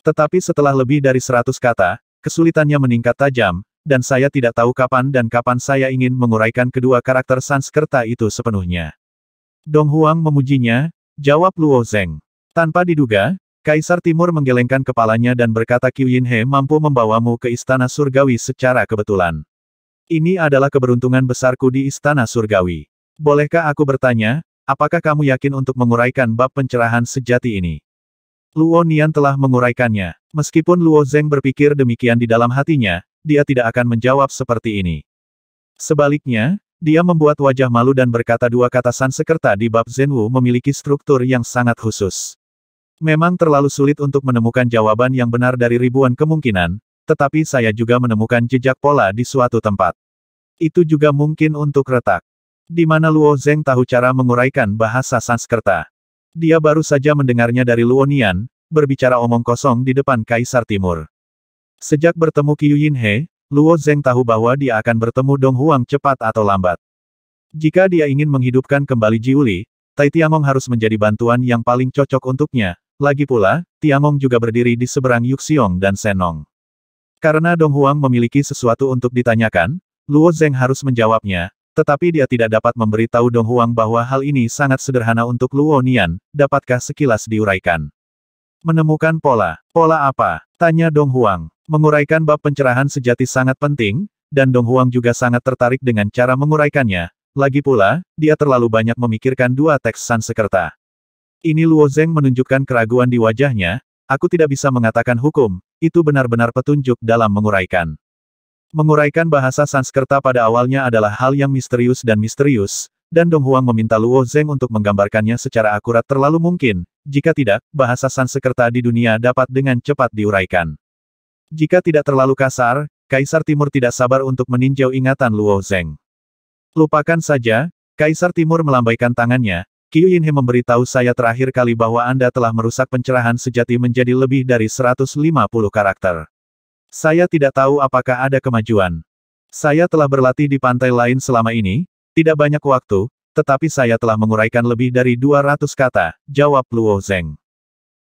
A: Tetapi setelah lebih dari 100 kata, kesulitannya meningkat tajam, dan saya tidak tahu kapan dan kapan saya ingin menguraikan kedua karakter Sanskerta itu sepenuhnya. Dong Huang memujinya, jawab Luo Zeng. Tanpa diduga, Kaisar Timur menggelengkan kepalanya dan berkata Qiu Yinhe mampu membawamu ke Istana Surgawi secara kebetulan. Ini adalah keberuntungan besarku di Istana Surgawi. Bolehkah aku bertanya, apakah kamu yakin untuk menguraikan bab pencerahan sejati ini? Luo Nian telah menguraikannya. Meskipun Luo Zeng berpikir demikian di dalam hatinya, dia tidak akan menjawab seperti ini. Sebaliknya, dia membuat wajah malu dan berkata dua kata Sanskerta di bab Zhenwu memiliki struktur yang sangat khusus. Memang terlalu sulit untuk menemukan jawaban yang benar dari ribuan kemungkinan, tetapi saya juga menemukan jejak pola di suatu tempat. Itu juga mungkin untuk retak. Di mana Luo Zeng tahu cara menguraikan bahasa Sanskerta. Dia baru saja mendengarnya dari Luo Nian, berbicara omong kosong di depan Kaisar Timur. Sejak bertemu Qiu Yinhe, Luo Zeng tahu bahwa dia akan bertemu Dong Huang cepat atau lambat. Jika dia ingin menghidupkan kembali Jiuli, Tai Tiangong harus menjadi bantuan yang paling cocok untuknya. Lagi pula, Tiangong juga berdiri di seberang Yuxiong dan Senong. Karena Dong Huang memiliki sesuatu untuk ditanyakan, Luo Zeng harus menjawabnya, tetapi dia tidak dapat memberitahu Dong Huang bahwa hal ini sangat sederhana untuk Luo Nian, dapatkah sekilas diuraikan? Menemukan pola. Pola apa? Tanya Dong Huang. Menguraikan bab pencerahan sejati sangat penting, dan Dong Huang juga sangat tertarik dengan cara menguraikannya. Lagi pula, dia terlalu banyak memikirkan dua teks Sanskerta. Ini Luo Zeng menunjukkan keraguan di wajahnya, aku tidak bisa mengatakan hukum, itu benar-benar petunjuk dalam menguraikan. Menguraikan bahasa Sanskerta pada awalnya adalah hal yang misterius, dan Dong Huang meminta Luo Zeng untuk menggambarkannya secara akurat terlalu mungkin, jika tidak, bahasa Sanskerta di dunia dapat dengan cepat diuraikan. Jika tidak terlalu kasar, Kaisar Timur tidak sabar untuk meninjau ingatan Luo Zeng. Lupakan saja, Kaisar Timur melambaikan tangannya, Qiu Yinhe memberitahu saya terakhir kali bahwa Anda telah merusak pencerahan sejati menjadi lebih dari 150 karakter. Saya tidak tahu apakah ada kemajuan. Saya telah berlatih di pantai lain selama ini, tidak banyak waktu, tetapi saya telah menguraikan lebih dari 200 kata, jawab Luo Zeng.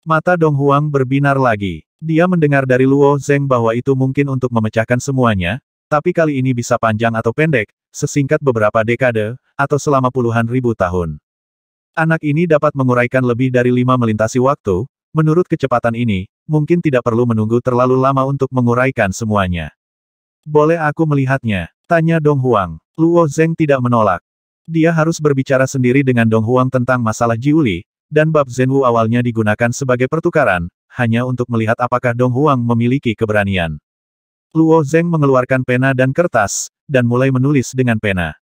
A: Mata Dong Huang berbinar lagi. Dia mendengar dari Luo Zeng bahwa itu mungkin untuk memecahkan semuanya, tapi kali ini bisa panjang atau pendek, sesingkat beberapa dekade, atau selama puluhan ribu tahun. Anak ini dapat menguraikan lebih dari 5 melintasi waktu, menurut kecepatan ini, mungkin tidak perlu menunggu terlalu lama untuk menguraikan semuanya. Boleh aku melihatnya? Tanya Dong Huang. Luo Zeng tidak menolak. Dia harus berbicara sendiri dengan Dong Huang tentang masalah Jiuli, dan bab Zhenwu awalnya digunakan sebagai pertukaran, hanya untuk melihat apakah Dong Huang memiliki keberanian. Luo Zeng mengeluarkan pena dan kertas, dan mulai menulis dengan pena.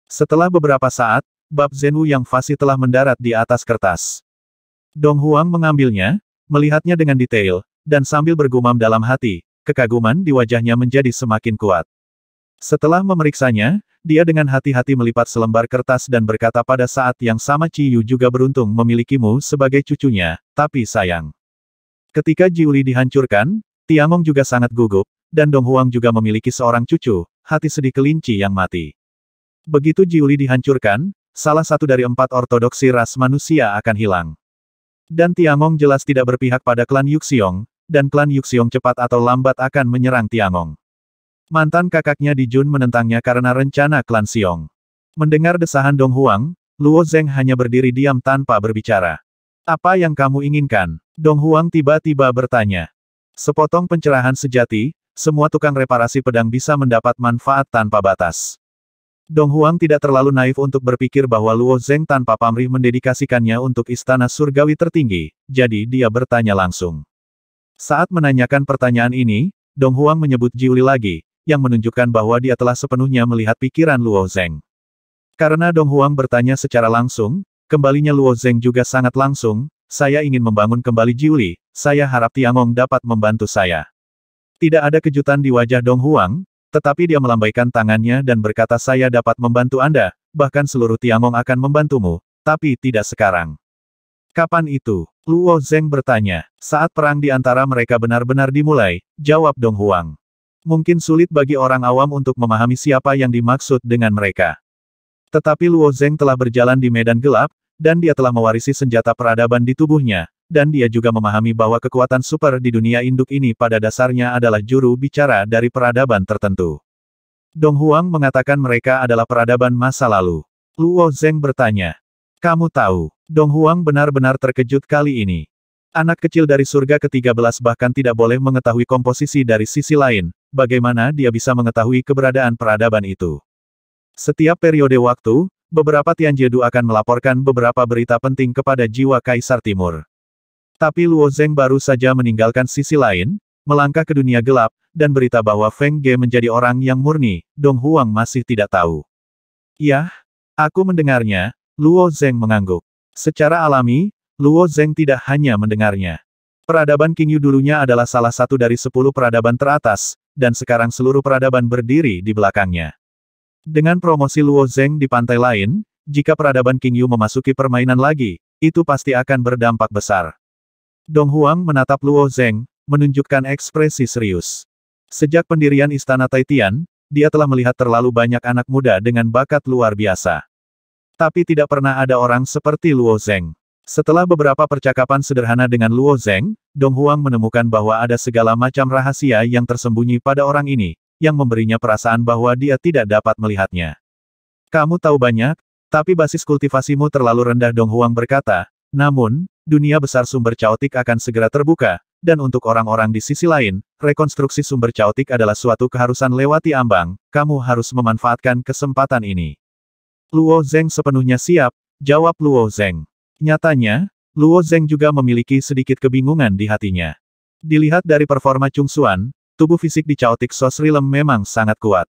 A: Setelah beberapa saat, bab Zhenwu yang fasih telah mendarat di atas kertas. Dong Huang mengambilnya, melihatnya dengan detail, dan sambil bergumam dalam hati, kekaguman di wajahnya menjadi semakin kuat. Setelah memeriksanya, dia dengan hati-hati melipat selembar kertas dan berkata pada saat yang sama Ciyu juga beruntung memilikimu sebagai cucunya, tapi sayang. Ketika Jiuli dihancurkan, Tiangong juga sangat gugup, dan Dong Huang juga memiliki seorang cucu, hati sedih kelinci yang mati. Begitu Jiuli dihancurkan, salah satu dari 4 ortodoksi ras manusia akan hilang. Dan Tiangong jelas tidak berpihak pada klan Yuxiong, dan klan Yuxiong cepat atau lambat akan menyerang Tiangong. Mantan kakaknya Di Jun menentangnya karena rencana klan Xiong. Mendengar desahan Dong Huang, Luo Zeng hanya berdiri diam tanpa berbicara. Apa yang kamu inginkan? Dong Huang tiba-tiba bertanya. Sepotong pencerahan sejati, semua tukang reparasi pedang bisa mendapat manfaat tanpa batas. Dong Huang tidak terlalu naif untuk berpikir bahwa Luo Zeng tanpa pamrih mendedikasikannya untuk istana surgawi tertinggi, jadi dia bertanya langsung. Saat menanyakan pertanyaan ini, Dong Huang menyebut Jiuli lagi, yang menunjukkan bahwa dia telah sepenuhnya melihat pikiran Luo Zeng. Karena Dong Huang bertanya secara langsung, kembalinya Luo Zeng juga sangat langsung, saya ingin membangun kembali Jiuli, saya harap Tiangong dapat membantu saya. Tidak ada kejutan di wajah Dong Huang, tetapi dia melambaikan tangannya dan berkata saya dapat membantu Anda, bahkan seluruh Tiangong akan membantumu, tapi tidak sekarang. Kapan itu? Luo Zeng bertanya. Saat perang di antara mereka benar-benar dimulai, jawab Dong Huang. Mungkin sulit bagi orang awam untuk memahami siapa yang dimaksud dengan mereka. Tetapi Luo Zeng telah berjalan di medan gelap, dan dia telah mewarisi senjata peradaban di tubuhnya, dan dia juga memahami bahwa kekuatan super di dunia induk ini pada dasarnya adalah juru bicara dari peradaban tertentu. Dong Huang mengatakan mereka adalah peradaban masa lalu. Luo Zeng bertanya. Kamu tahu, Dong Huang benar-benar terkejut kali ini. Anak kecil dari surga ke-13 bahkan tidak boleh mengetahui komposisi dari sisi lain, bagaimana dia bisa mengetahui keberadaan peradaban itu. Setiap periode waktu, beberapa Tianjiedu akan melaporkan beberapa berita penting kepada jiwa Kaisar Timur. Tapi Luo Zeng baru saja meninggalkan sisi lain, melangkah ke dunia gelap, dan berita bahwa Feng Ge menjadi orang yang murni, Dong Huang masih tidak tahu. Yah, aku mendengarnya, Luo Zeng mengangguk. Secara alami, Luo Zeng tidak hanya mendengarnya. Peradaban Qingyu dulunya adalah salah satu dari 10 peradaban teratas, dan sekarang seluruh peradaban berdiri di belakangnya. Dengan promosi Luo Zeng di pantai lain, jika peradaban Qingyu memasuki permainan lagi, itu pasti akan berdampak besar. Dong Huang menatap Luo Zeng, menunjukkan ekspresi serius. Sejak pendirian Istana Taitian, dia telah melihat terlalu banyak anak muda dengan bakat luar biasa. Tapi tidak pernah ada orang seperti Luo Zeng. Setelah beberapa percakapan sederhana dengan Luo Zeng, Dong Huang menemukan bahwa ada segala macam rahasia yang tersembunyi pada orang ini, yang memberinya perasaan bahwa dia tidak dapat melihatnya. Kamu tahu banyak, tapi basis kultivasimu terlalu rendah, Dong Huang berkata. Namun, dunia besar sumber caotik akan segera terbuka, dan untuk orang-orang di sisi lain, rekonstruksi sumber caotik adalah suatu keharusan lewati ambang, kamu harus memanfaatkan kesempatan ini. Luo Zeng sepenuhnya siap, jawab Luo Zeng. Nyatanya, Luo Zeng juga memiliki sedikit kebingungan di hatinya. Dilihat dari performa Chung Xuan, tubuh fisik di Chaotic Source Realm memang sangat kuat.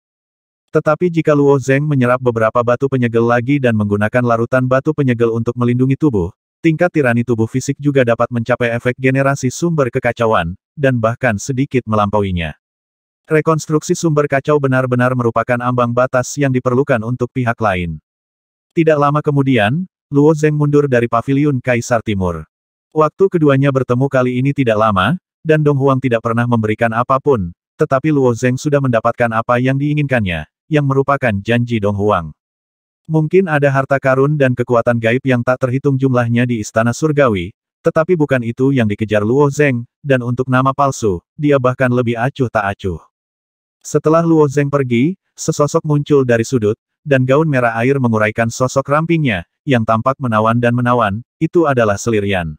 A: Tetapi jika Luo Zeng menyerap beberapa batu penyegel lagi dan menggunakan larutan batu penyegel untuk melindungi tubuh, tingkat tirani tubuh fisik juga dapat mencapai efek generasi sumber kekacauan, dan bahkan sedikit melampauinya. Rekonstruksi sumber kacau benar-benar merupakan ambang batas yang diperlukan untuk pihak lain. Tidak lama kemudian, Luo Zeng mundur dari paviliun Kaisar Timur. Waktu keduanya bertemu kali ini tidak lama, dan Dong Huang tidak pernah memberikan apapun, tetapi Luo Zeng sudah mendapatkan apa yang diinginkannya, yang merupakan janji Dong Huang. Mungkin ada harta karun dan kekuatan gaib yang tak terhitung jumlahnya di Istana Surgawi, tetapi bukan itu yang dikejar Luo Zeng, dan untuk nama palsu, dia bahkan lebih acuh tak acuh. Setelah Luo Zeng pergi, sesosok muncul dari sudut, dan gaun merah air menguraikan sosok rampingnya, yang tampak menawan dan menawan, itu adalah Selir Yan.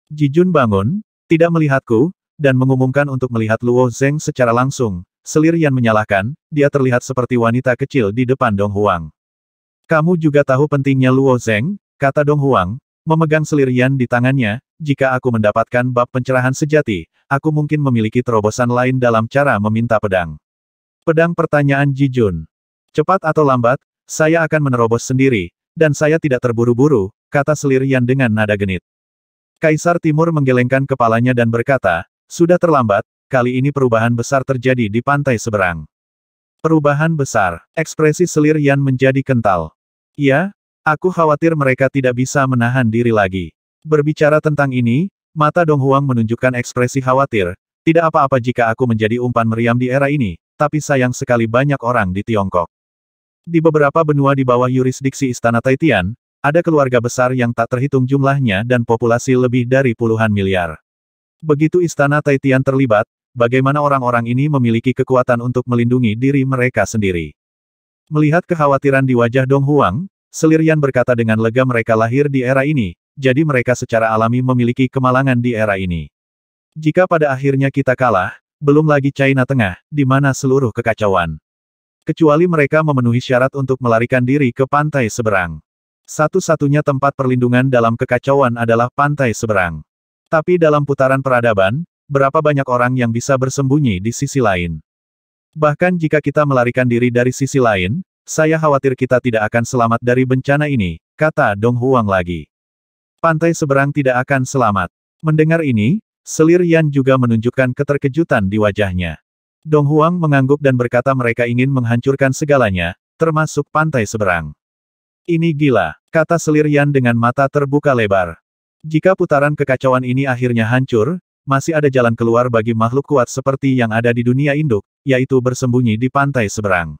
A: Jijun bangun, tidak melihatku, dan mengumumkan untuk melihat Luo Zeng secara langsung. Selir Yan menyalahkan, dia terlihat seperti wanita kecil di depan Dong Huang. Kamu juga tahu pentingnya Luo Zeng, kata Dong Huang, memegang Selir Yan di tangannya, jika aku mendapatkan bab pencerahan sejati, aku mungkin memiliki terobosan lain dalam cara meminta pedang. Pedang, pertanyaan Jijun. Cepat atau lambat, saya akan menerobos sendiri, dan saya tidak terburu-buru, kata Selir Yan dengan nada genit. Kaisar Timur menggelengkan kepalanya dan berkata, sudah terlambat, kali ini perubahan besar terjadi di pantai seberang. Perubahan besar, ekspresi Selir Yan menjadi kental. Ya, aku khawatir mereka tidak bisa menahan diri lagi. Berbicara tentang ini, mata Dong Huang menunjukkan ekspresi khawatir, tidak apa-apa jika aku menjadi umpan meriam di era ini, tapi sayang sekali banyak orang di Tiongkok. Di beberapa benua di bawah yurisdiksi Istana Taitian, ada keluarga besar yang tak terhitung jumlahnya dan populasi lebih dari puluhan miliar. Begitu Istana Taitian terlibat, bagaimana orang-orang ini memiliki kekuatan untuk melindungi diri mereka sendiri. Melihat kekhawatiran di wajah Dong Huang, Selir Yan berkata dengan lega, mereka lahir di era ini, jadi mereka secara alami memiliki kemalangan di era ini. Jika pada akhirnya kita kalah, belum lagi China Tengah, di mana seluruh kekacauan. Kecuali mereka memenuhi syarat untuk melarikan diri ke pantai seberang. Satu-satunya tempat perlindungan dalam kekacauan adalah pantai seberang. Tapi dalam putaran peradaban, berapa banyak orang yang bisa bersembunyi di sisi lain? Bahkan jika kita melarikan diri dari sisi lain, saya khawatir kita tidak akan selamat dari bencana ini, kata Dong Huang lagi. Pantai seberang tidak akan selamat. Mendengar ini, Selir Yan juga menunjukkan keterkejutan di wajahnya. Dong Huang mengangguk dan berkata mereka ingin menghancurkan segalanya, termasuk pantai seberang. Ini gila, kata Selir Yan dengan mata terbuka lebar. Jika putaran kekacauan ini akhirnya hancur, masih ada jalan keluar bagi makhluk kuat seperti yang ada di dunia induk, yaitu bersembunyi di pantai seberang.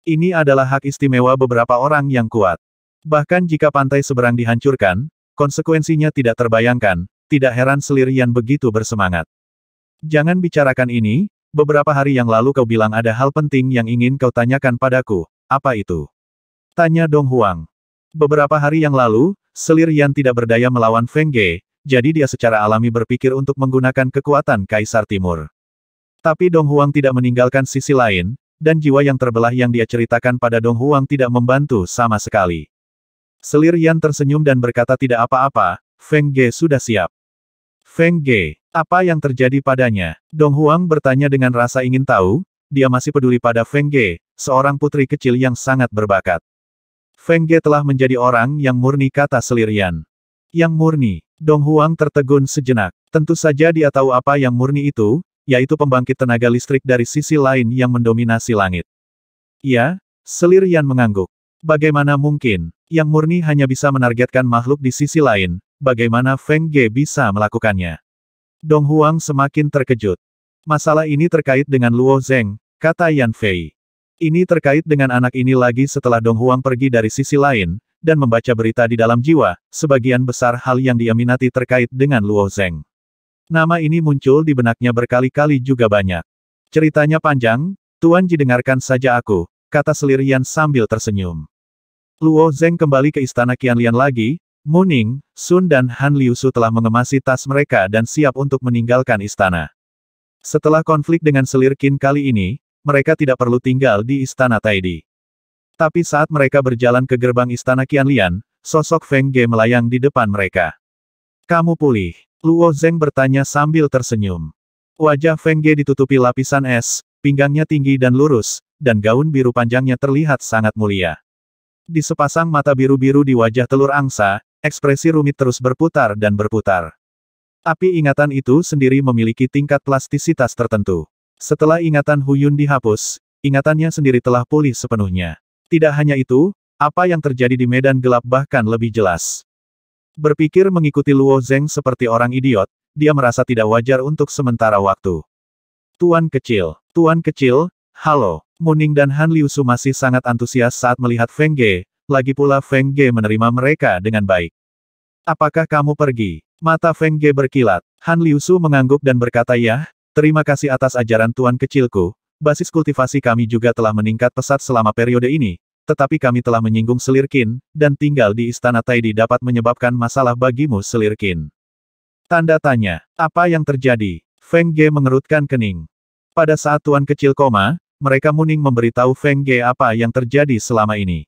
A: Ini adalah hak istimewa beberapa orang yang kuat. Bahkan jika pantai seberang dihancurkan, konsekuensinya tidak terbayangkan, tidak heran Selir Yan begitu bersemangat. Jangan bicarakan ini, beberapa hari yang lalu kau bilang ada hal penting yang ingin kau tanyakan padaku, apa itu? Tanya Dong Huang. Beberapa hari yang lalu, Selir Yan tidak berdaya melawan Feng Ge, jadi dia secara alami berpikir untuk menggunakan kekuatan Kaisar Timur. Tapi Dong Huang tidak meninggalkan sisi lain, dan jiwa yang terbelah yang dia ceritakan pada Dong Huang tidak membantu sama sekali. Selir Yan tersenyum dan berkata tidak apa-apa, Feng Ge sudah siap. Feng Ge, apa yang terjadi padanya? Dong Huang bertanya dengan rasa ingin tahu, dia masih peduli pada Feng Ge, seorang putri kecil yang sangat berbakat. Feng Ge telah menjadi orang yang murni, kata Selir Yan. Yang murni. Dong Huang tertegun sejenak. Tentu saja dia tahu apa yang murni itu, yaitu pembangkit tenaga listrik dari sisi lain yang mendominasi langit. Ya, selir Yan mengangguk. Bagaimana mungkin? Yang murni hanya bisa menargetkan makhluk di sisi lain, bagaimana Feng Ge bisa melakukannya? Dong Huang semakin terkejut. Masalah ini terkait dengan Luo Zeng, kata Yan Fei. Ini terkait dengan anak ini lagi setelah Dong Huang pergi dari sisi lain, dan membaca berita di dalam jiwa, sebagian besar hal yang dia minati terkait dengan Luo Zeng. Nama ini muncul di benaknya berkali-kali juga banyak. Ceritanya panjang, Tuan Ji dengarkan saja aku, kata selir Yan sambil tersenyum. Luo Zeng kembali ke istana Qianlian lagi, Mu Ning, Sun dan Han Liusu telah mengemasi tas mereka dan siap untuk meninggalkan istana. Setelah konflik dengan selir Qin kali ini, mereka tidak perlu tinggal di istana Taidi. Tapi saat mereka berjalan ke gerbang istana Qianlian, sosok Feng Ge melayang di depan mereka. Kamu pulih? Luo Zeng bertanya sambil tersenyum. Wajah Feng Ge ditutupi lapisan es, pinggangnya tinggi dan lurus, dan gaun biru panjangnya terlihat sangat mulia. Di sepasang mata biru-biru di wajah telur angsa, ekspresi rumit terus berputar dan berputar. Tapi ingatan itu sendiri memiliki tingkat plastisitas tertentu. Setelah ingatan Huyun dihapus, ingatannya sendiri telah pulih sepenuhnya. Tidak hanya itu, apa yang terjadi di medan gelap bahkan lebih jelas. Berpikir mengikuti Luo Zeng seperti orang idiot, dia merasa tidak wajar untuk sementara waktu. Tuan kecil, halo. Mu Ning dan Han Liusu masih sangat antusias saat melihat Feng Ge, lagi pula Feng Ge menerima mereka dengan baik. Apakah kamu pergi? Mata Feng Ge berkilat. Han Liusu mengangguk dan berkata ya, terima kasih atas ajaran tuan kecilku, basis kultivasi kami juga telah meningkat pesat selama periode ini, tetapi kami telah menyinggung selir Qin, dan tinggal di istana Taidi dapat menyebabkan masalah bagimu selir Qin. Tanda tanya, apa yang terjadi? Feng Ge mengerutkan kening. Pada saat tuan kecil koma, mereka Mu Ning memberitahu Feng Ge apa yang terjadi selama ini.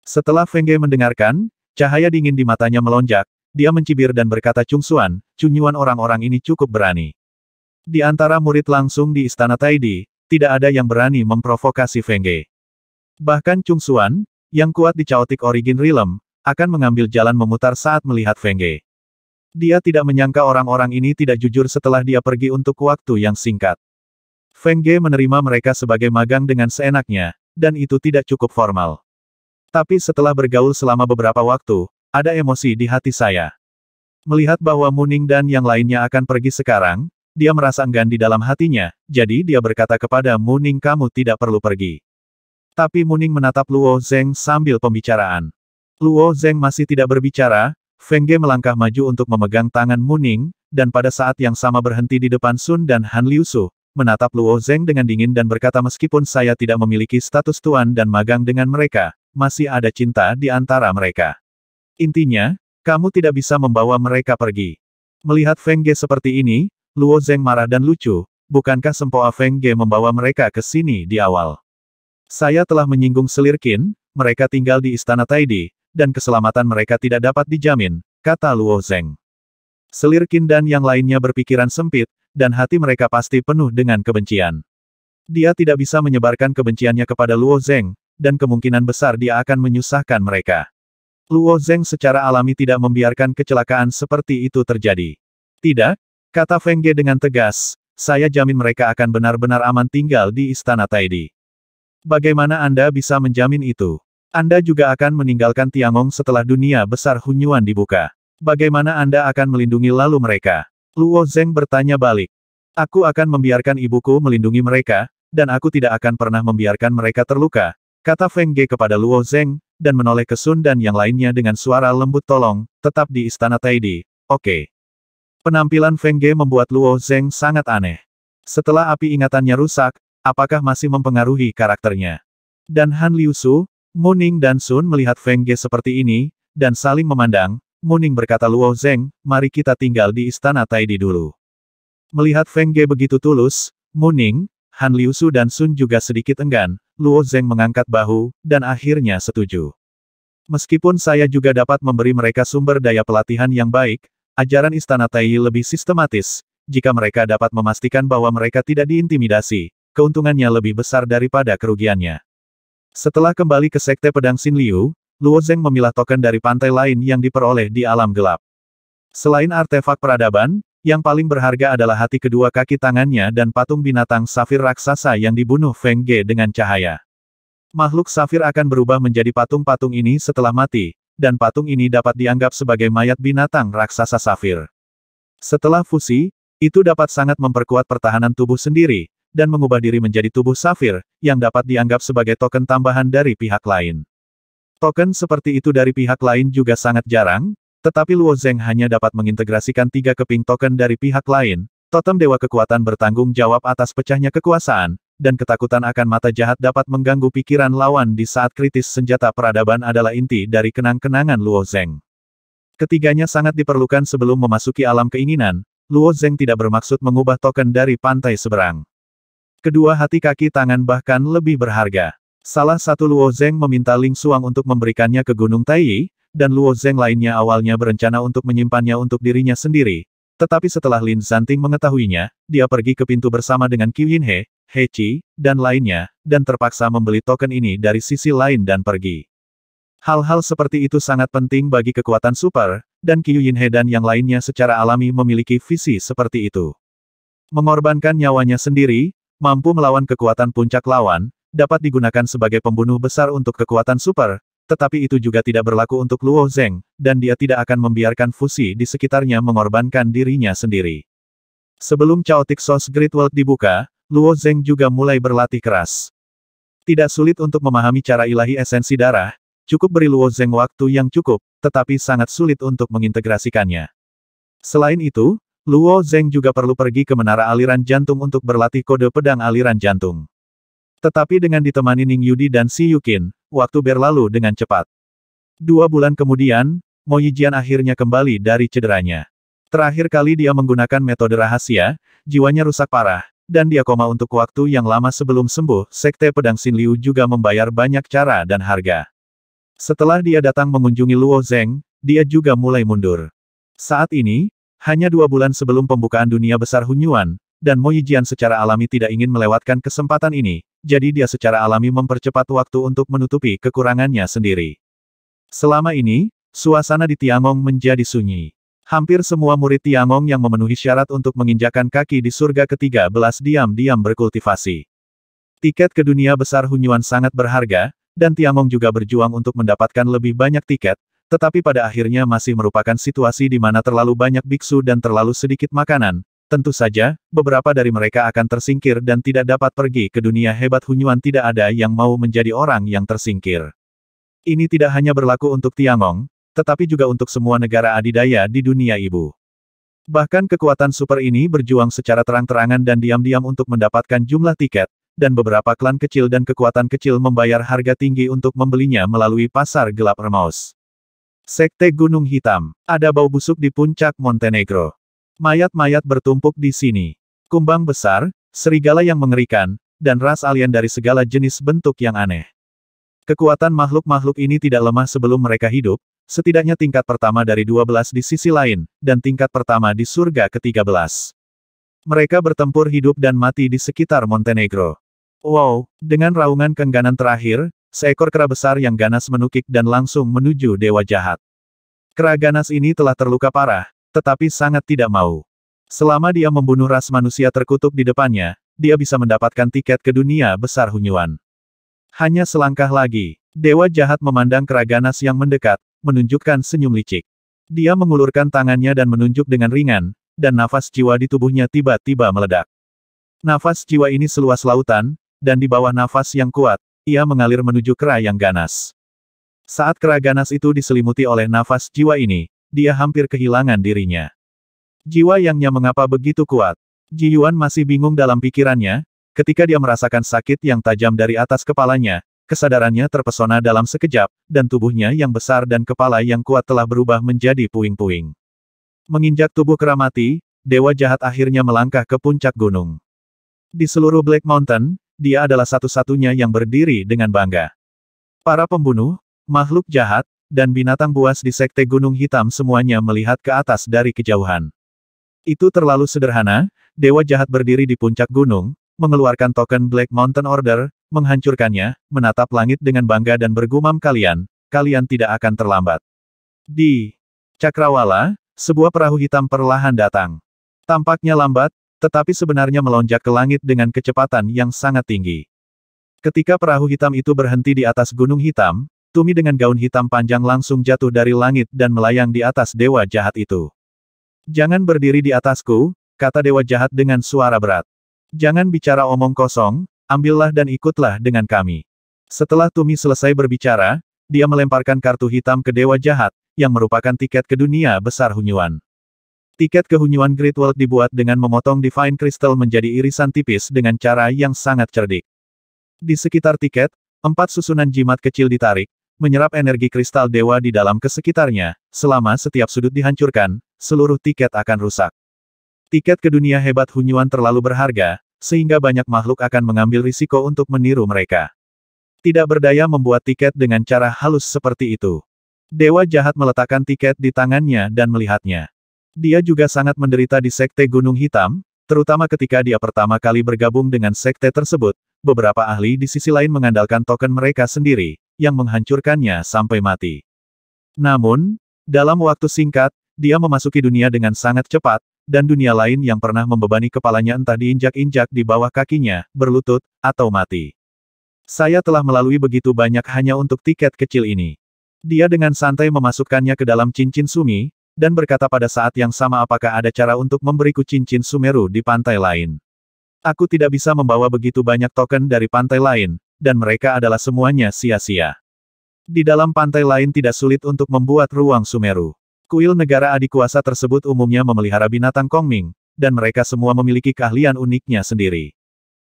A: Setelah Feng Ge mendengarkan, cahaya dingin di matanya melonjak, dia mencibir dan berkata Cungsuan, Cunyuan orang-orang ini cukup berani. Di antara murid langsung di istana Taidi, tidak ada yang berani memprovokasi Feng Ge. Bahkan Cungsuan, yang kuat di Chaotic Origin Realm, akan mengambil jalan memutar saat melihat Feng Ge. Dia tidak menyangka orang-orang ini tidak jujur setelah dia pergi untuk waktu yang singkat. Feng Ge menerima mereka sebagai magang dengan seenaknya, dan itu tidak cukup formal. Tapi setelah bergaul selama beberapa waktu, ada emosi di hati saya. Melihat bahwa Mu Ning dan yang lainnya akan pergi sekarang, dia merasa enggan di dalam hatinya, jadi dia berkata kepada Mu Ning kamu tidak perlu pergi. Tapi Mu Ning menatap Luo Zeng sambil pembicaraan. Luo Zeng masih tidak berbicara, Feng Ge melangkah maju untuk memegang tangan Mu Ning, dan pada saat yang sama berhenti di depan Sun dan Han Liusu, menatap Luo Zeng dengan dingin dan berkata meskipun saya tidak memiliki status tuan dan magang dengan mereka, masih ada cinta di antara mereka. Intinya, kamu tidak bisa membawa mereka pergi. Melihat Feng Ge seperti ini, Luo Zeng marah dan lucu, bukankah sempoa Feng Ge membawa mereka ke sini di awal? Saya telah menyinggung selir Qin, mereka tinggal di istana Taidi, dan keselamatan mereka tidak dapat dijamin, kata Luo Zeng. Selir Qin dan yang lainnya berpikiran sempit, dan hati mereka pasti penuh dengan kebencian. Dia tidak bisa menyebarkan kebenciannya kepada Luo Zeng, dan kemungkinan besar dia akan menyusahkan mereka. Luo Zeng secara alami tidak membiarkan kecelakaan seperti itu terjadi. Tidak, kata Feng Ge dengan tegas, saya jamin mereka akan benar-benar aman tinggal di istana Taidi. Bagaimana Anda bisa menjamin itu? Anda juga akan meninggalkan Tiangong setelah dunia besar Hunyuan dibuka. Bagaimana Anda akan melindungi lalu mereka? Luo Zeng bertanya balik. Aku akan membiarkan ibuku melindungi mereka, dan aku tidak akan pernah membiarkan mereka terluka, kata Feng Ge kepada Luo Zeng, dan menoleh ke Sun dan yang lainnya dengan suara lembut tolong, tetap di istana Taidi, oke. Penampilan Feng Ge membuat Luo Zeng sangat aneh. Setelah api ingatannya rusak, apakah masih mempengaruhi karakternya? Dan Han Liusu, Mu Ning dan Sun melihat Feng Ge seperti ini, dan saling memandang. Mu Ning berkata Luo Zeng, mari kita tinggal di istana Taidi dulu. Melihat Feng Ge begitu tulus, Mu Ning, Han Liusu dan Sun juga sedikit enggan, Luo Zeng mengangkat bahu, dan akhirnya setuju. Meskipun saya juga dapat memberi mereka sumber daya pelatihan yang baik, ajaran istana Taidi lebih sistematis, jika mereka dapat memastikan bahwa mereka tidak diintimidasi, keuntungannya lebih besar daripada kerugiannya. Setelah kembali ke Sekte Pedang Xin Liu, Luo Zeng memilah token dari pantai lain yang diperoleh di alam gelap. Selain artefak peradaban, yang paling berharga adalah hati kedua kaki tangannya dan patung binatang safir raksasa yang dibunuh Feng Ge dengan cahaya. Makhluk safir akan berubah menjadi patung-patung ini setelah mati, dan patung ini dapat dianggap sebagai mayat binatang raksasa safir. Setelah fusi, itu dapat sangat memperkuat pertahanan tubuh sendiri, dan mengubah diri menjadi tubuh safir, yang dapat dianggap sebagai token tambahan dari pihak lain. Token seperti itu dari pihak lain juga sangat jarang, tetapi Luo Zeng hanya dapat mengintegrasikan 3 keping token dari pihak lain. Totem Dewa Kekuatan bertanggung jawab atas pecahnya kekuasaan, dan ketakutan akan mata jahat dapat mengganggu pikiran lawan di saat kritis. Senjata peradaban adalah inti dari kenang-kenangan Luo Zeng. Ketiganya sangat diperlukan sebelum memasuki alam keinginan. Luo Zeng tidak bermaksud mengubah token dari pantai seberang. Kedua hati kaki tangan bahkan lebih berharga. Salah satu Luo Zeng meminta Ling Xuang untuk memberikannya ke Gunung Taiyi, dan Luo Zeng lainnya awalnya berencana untuk menyimpannya untuk dirinya sendiri. Tetapi setelah Lin Zanting mengetahuinya, dia pergi ke pintu bersama dengan Qiu Yinhe, He Qi, dan lainnya, dan terpaksa membeli token ini dari sisi lain dan pergi. Hal-hal seperti itu sangat penting bagi kekuatan super, dan Qiu Yinhe dan yang lainnya secara alami memiliki visi seperti itu. Mengorbankan nyawanya sendiri, mampu melawan kekuatan puncak lawan, dapat digunakan sebagai pembunuh besar untuk kekuatan super, tetapi itu juga tidak berlaku untuk Luo Zeng, dan dia tidak akan membiarkan fusi di sekitarnya mengorbankan dirinya sendiri. Sebelum Chaotic Source Great World dibuka, Luo Zeng juga mulai berlatih keras. Tidak sulit untuk memahami cara ilahi esensi darah, cukup beri Luo Zeng waktu yang cukup, tetapi sangat sulit untuk mengintegrasikannya. Selain itu, Luo Zeng juga perlu pergi ke menara aliran jantung untuk berlatih kode pedang aliran jantung. Tetapi dengan ditemani Ning Yudi dan Si Yukin, waktu berlalu dengan cepat. 2 bulan kemudian, Mo Yijian akhirnya kembali dari cederanya. Terakhir kali dia menggunakan metode rahasia, jiwanya rusak parah, dan dia koma untuk waktu yang lama sebelum sembuh. Sekte Pedang Xin Liu juga membayar banyak cara dan harga. Setelah dia datang mengunjungi Luo Zeng, dia juga mulai mundur. Saat ini, hanya 2 bulan sebelum pembukaan dunia besar Hunyuan, dan Mo Yijian secara alami tidak ingin melewatkan kesempatan ini, jadi dia secara alami mempercepat waktu untuk menutupi kekurangannya sendiri. Selama ini, suasana di Tiangong menjadi sunyi. Hampir semua murid Tiangong yang memenuhi syarat untuk menginjakan kaki di surga ke-13 diam-diam berkultivasi. Tiket ke dunia besar Hunyuan sangat berharga, dan Tiangong juga berjuang untuk mendapatkan lebih banyak tiket, tetapi pada akhirnya masih merupakan situasi di mana terlalu banyak biksu dan terlalu sedikit makanan. Tentu saja, beberapa dari mereka akan tersingkir dan tidak dapat pergi ke dunia hebat Hunyuan. Tidak ada yang mau menjadi orang yang tersingkir. Ini tidak hanya berlaku untuk Tiangong, tetapi juga untuk semua negara adidaya di dunia ibu. Bahkan kekuatan super ini berjuang secara terang-terangan dan diam-diam untuk mendapatkan jumlah tiket, dan beberapa klan kecil dan kekuatan kecil membayar harga tinggi untuk membelinya melalui pasar gelap Hermos. Sekte Gunung Hitam. Ada bau busuk di puncak Montenegro. Mayat-mayat bertumpuk di sini. Kumbang besar, serigala yang mengerikan, dan ras alien dari segala jenis bentuk yang aneh. Kekuatan makhluk-makhluk ini tidak lemah sebelum mereka hidup, setidaknya tingkat pertama dari 12 di sisi lain, dan tingkat pertama di surga ke-13. Mereka bertempur hidup dan mati di sekitar Montenegro. Wow, dengan raungan keengganan terakhir, seekor kera besar yang ganas menukik dan langsung menuju dewa jahat. Kera ganas ini telah terluka parah, tetapi sangat tidak mau. Selama dia membunuh ras manusia terkutuk di depannya, dia bisa mendapatkan tiket ke dunia besar Hunyuan. Hanya selangkah lagi, dewa jahat memandang kera ganas yang mendekat, menunjukkan senyum licik. Dia mengulurkan tangannya dan menunjuk dengan ringan, dan nafas jiwa di tubuhnya tiba-tiba meledak. Nafas jiwa ini seluas lautan, dan di bawah nafas yang kuat, ia mengalir menuju kera yang ganas. Saat kera ganas itu diselimuti oleh nafas jiwa ini, dia hampir kehilangan dirinya. Jiwa yangnya mengapa begitu kuat? Ji Yuan masih bingung dalam pikirannya, ketika dia merasakan sakit yang tajam dari atas kepalanya, kesadarannya terpesona dalam sekejap, dan tubuhnya yang besar dan kepala yang kuat telah berubah menjadi puing-puing. Menginjak tubuh kera mati, dewa jahat akhirnya melangkah ke puncak gunung. Di seluruh Black Mountain, dia adalah satu-satunya yang berdiri dengan bangga. Para pembunuh, makhluk jahat, dan binatang buas di Sekte Gunung Hitam semuanya melihat ke atas dari kejauhan. Itu terlalu sederhana, dewa jahat berdiri di puncak gunung, mengeluarkan token Black Mountain Order, menghancurkannya, menatap langit dengan bangga dan bergumam, kalian tidak akan terlambat. Di Cakrawala, sebuah perahu hitam perlahan datang. Tampaknya lambat, tetapi sebenarnya melonjak ke langit dengan kecepatan yang sangat tinggi. Ketika perahu hitam itu berhenti di atas gunung hitam, Tumi dengan gaun hitam panjang langsung jatuh dari langit dan melayang di atas dewa jahat itu. "Jangan berdiri di atasku," kata dewa jahat dengan suara berat. "Jangan bicara omong kosong, ambillah dan ikutlah dengan kami." Setelah Tumi selesai berbicara, dia melemparkan kartu hitam ke dewa jahat, yang merupakan tiket ke dunia besar Hunyuan. Tiket ke Hunyuan Great World dibuat dengan memotong Divine Crystal menjadi irisan tipis dengan cara yang sangat cerdik. Di sekitar tiket, 4 susunan jimat kecil ditarik, menyerap energi kristal dewa di dalam ke sekitarnya. Selama setiap sudut dihancurkan, seluruh tiket akan rusak. Tiket ke dunia hebat Hunyuan terlalu berharga, sehingga banyak makhluk akan mengambil risiko untuk meniru mereka. Tidak berdaya membuat tiket dengan cara halus seperti itu. Dewa jahat meletakkan tiket di tangannya dan melihatnya. Dia juga sangat menderita di Sekte Gunung Hitam, terutama ketika dia pertama kali bergabung dengan sekte tersebut. Beberapa ahli di sisi lain mengandalkan token mereka sendiri, yang menghancurkannya sampai mati. Namun, dalam waktu singkat, dia memasuki dunia dengan sangat cepat, dan dunia lain yang pernah membebani kepalanya entah diinjak-injak di bawah kakinya, berlutut, atau mati. "Saya telah melalui begitu banyak hanya untuk tiket kecil ini." Dia dengan santai memasukkannya ke dalam cincin Sumi, dan berkata pada saat yang sama, "Apakah ada cara untuk memberiku cincin Sumeru di pantai lain? Aku tidak bisa membawa begitu banyak token dari pantai lain, dan mereka adalah semuanya sia-sia. Di dalam pantai lain tidak sulit untuk membuat ruang Sumeru." Kuil negara adik kuasa tersebut umumnya memelihara binatang Kongming, dan mereka semua memiliki keahlian uniknya sendiri.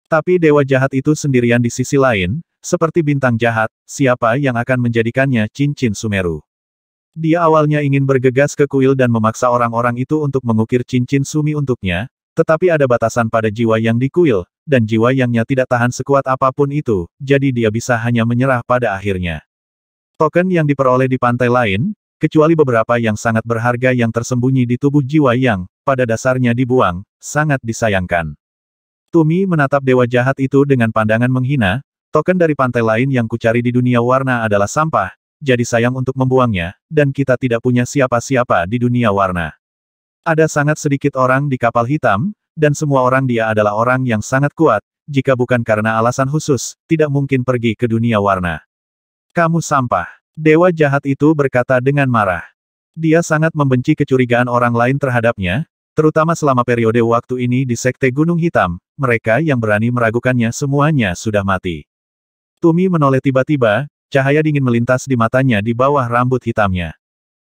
A: Tapi dewa jahat itu sendirian di sisi lain, seperti bintang jahat, siapa yang akan menjadikannya cincin Sumeru? Dia awalnya ingin bergegas ke kuil dan memaksa orang-orang itu untuk mengukir cincin Sumi untuknya, tetapi ada batasan pada jiwa yang di kuil, dan jiwa yangnya tidak tahan sekuat apapun itu, jadi dia bisa hanya menyerah pada akhirnya. Token yang diperoleh di pantai lain, kecuali beberapa yang sangat berharga yang tersembunyi di tubuh jiwa yang, pada dasarnya dibuang, sangat disayangkan. Tumi menatap dewa jahat itu dengan pandangan menghina. "Token dari pantai lain yang kucari di dunia warna adalah sampah, jadi sayang untuk membuangnya, dan kita tidak punya siapa-siapa di dunia warna. Ada sangat sedikit orang di kapal hitam, dan semua orang dia adalah orang yang sangat kuat, jika bukan karena alasan khusus, tidak mungkin pergi ke dunia warna." "Kamu sampah." Dewa jahat itu berkata dengan marah. Dia sangat membenci kecurigaan orang lain terhadapnya, terutama selama periode waktu ini di Sekte Gunung Hitam, mereka yang berani meragukannya semuanya sudah mati. Tumi menoleh tiba-tiba, cahaya dingin melintas di matanya di bawah rambut hitamnya.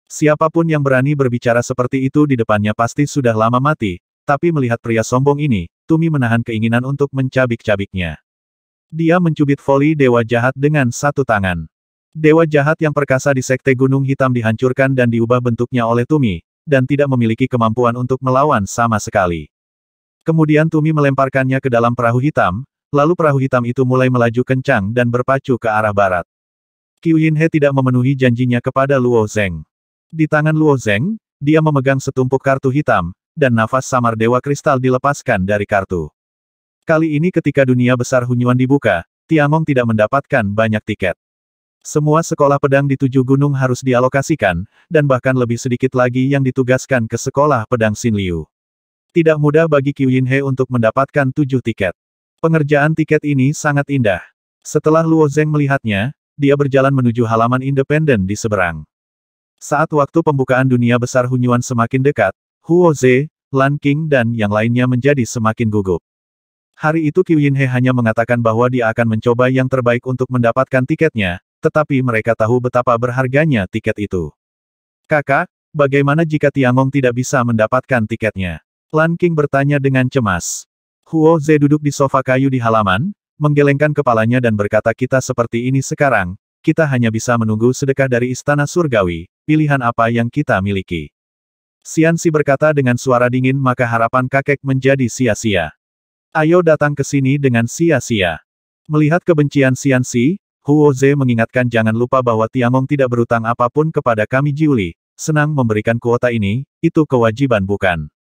A: Siapapun yang berani berbicara seperti itu di depannya pasti sudah lama mati, tapi melihat pria sombong ini, Tumi menahan keinginan untuk mencabik-cabiknya. Dia mencubit voli dewa jahat dengan satu tangan. Dewa jahat yang perkasa di Sekte Gunung Hitam dihancurkan dan diubah bentuknya oleh Tumi, dan tidak memiliki kemampuan untuk melawan sama sekali. Kemudian Tumi melemparkannya ke dalam perahu hitam, lalu perahu hitam itu mulai melaju kencang dan berpacu ke arah barat. Qiu Yinhe tidak memenuhi janjinya kepada Luo Zeng. Di tangan Luo Zeng, dia memegang setumpuk kartu hitam, dan nafas samar Dewa Kristal dilepaskan dari kartu. Kali ini ketika dunia besar Hunyuan dibuka, Tiangong tidak mendapatkan banyak tiket. Semua sekolah pedang di 7 gunung harus dialokasikan, dan bahkan lebih sedikit lagi yang ditugaskan ke sekolah pedang Xin Liu. Tidak mudah bagi Qiu Yinhe untuk mendapatkan 7 tiket. Pengerjaan tiket ini sangat indah. Setelah Luo Zeng melihatnya, dia berjalan menuju halaman independen di seberang. Saat waktu pembukaan dunia besar Hunyuan semakin dekat, Huo Ze, Lan Qing dan yang lainnya menjadi semakin gugup. Hari itu Qiu Yinhe hanya mengatakan bahwa dia akan mencoba yang terbaik untuk mendapatkan tiketnya, tetapi mereka tahu betapa berharganya tiket itu. "Kakak, bagaimana jika Tiangong tidak bisa mendapatkan tiketnya?" Lan Qing bertanya dengan cemas. Huo Ze duduk di sofa kayu di halaman, menggelengkan kepalanya dan berkata, "Kita seperti ini sekarang, kita hanya bisa menunggu sedekah dari Istana Surgawi, pilihan apa yang kita miliki?" Xianxi berkata dengan suara dingin, "Maka harapan kakek menjadi sia-sia. Ayo datang ke sini dengan sia-sia." Melihat kebencian Xianxi, Huo Ze mengingatkan, "Jangan lupa bahwa Tiangong tidak berutang apapun kepada kami Jiuli, senang memberikan kuota ini, itu kewajiban bukan?"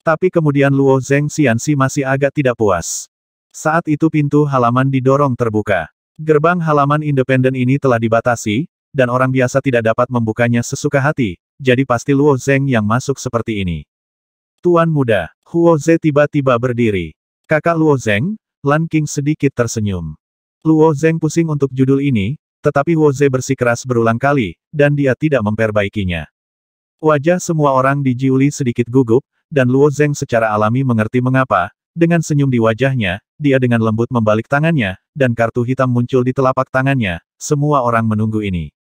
A: Tapi kemudian Luo Zeng Xianxi masih agak tidak puas. Saat itu pintu halaman didorong terbuka. Gerbang halaman independen ini telah dibatasi, dan orang biasa tidak dapat membukanya sesuka hati, jadi pasti Luo Zeng yang masuk seperti ini. Tuan muda, Huo Ze tiba-tiba berdiri. Kakak Luo Zeng, Lan King sedikit tersenyum. Luo Zeng pusing untuk judul ini, tetapi Huo Ze bersikeras berulang kali, dan dia tidak memperbaikinya. Wajah semua orang di Jiuli sedikit gugup, dan Luo Zeng secara alami mengerti mengapa. Dengan senyum di wajahnya, dia dengan lembut membalik tangannya, dan kartu hitam muncul di telapak tangannya. Semua orang menunggu ini.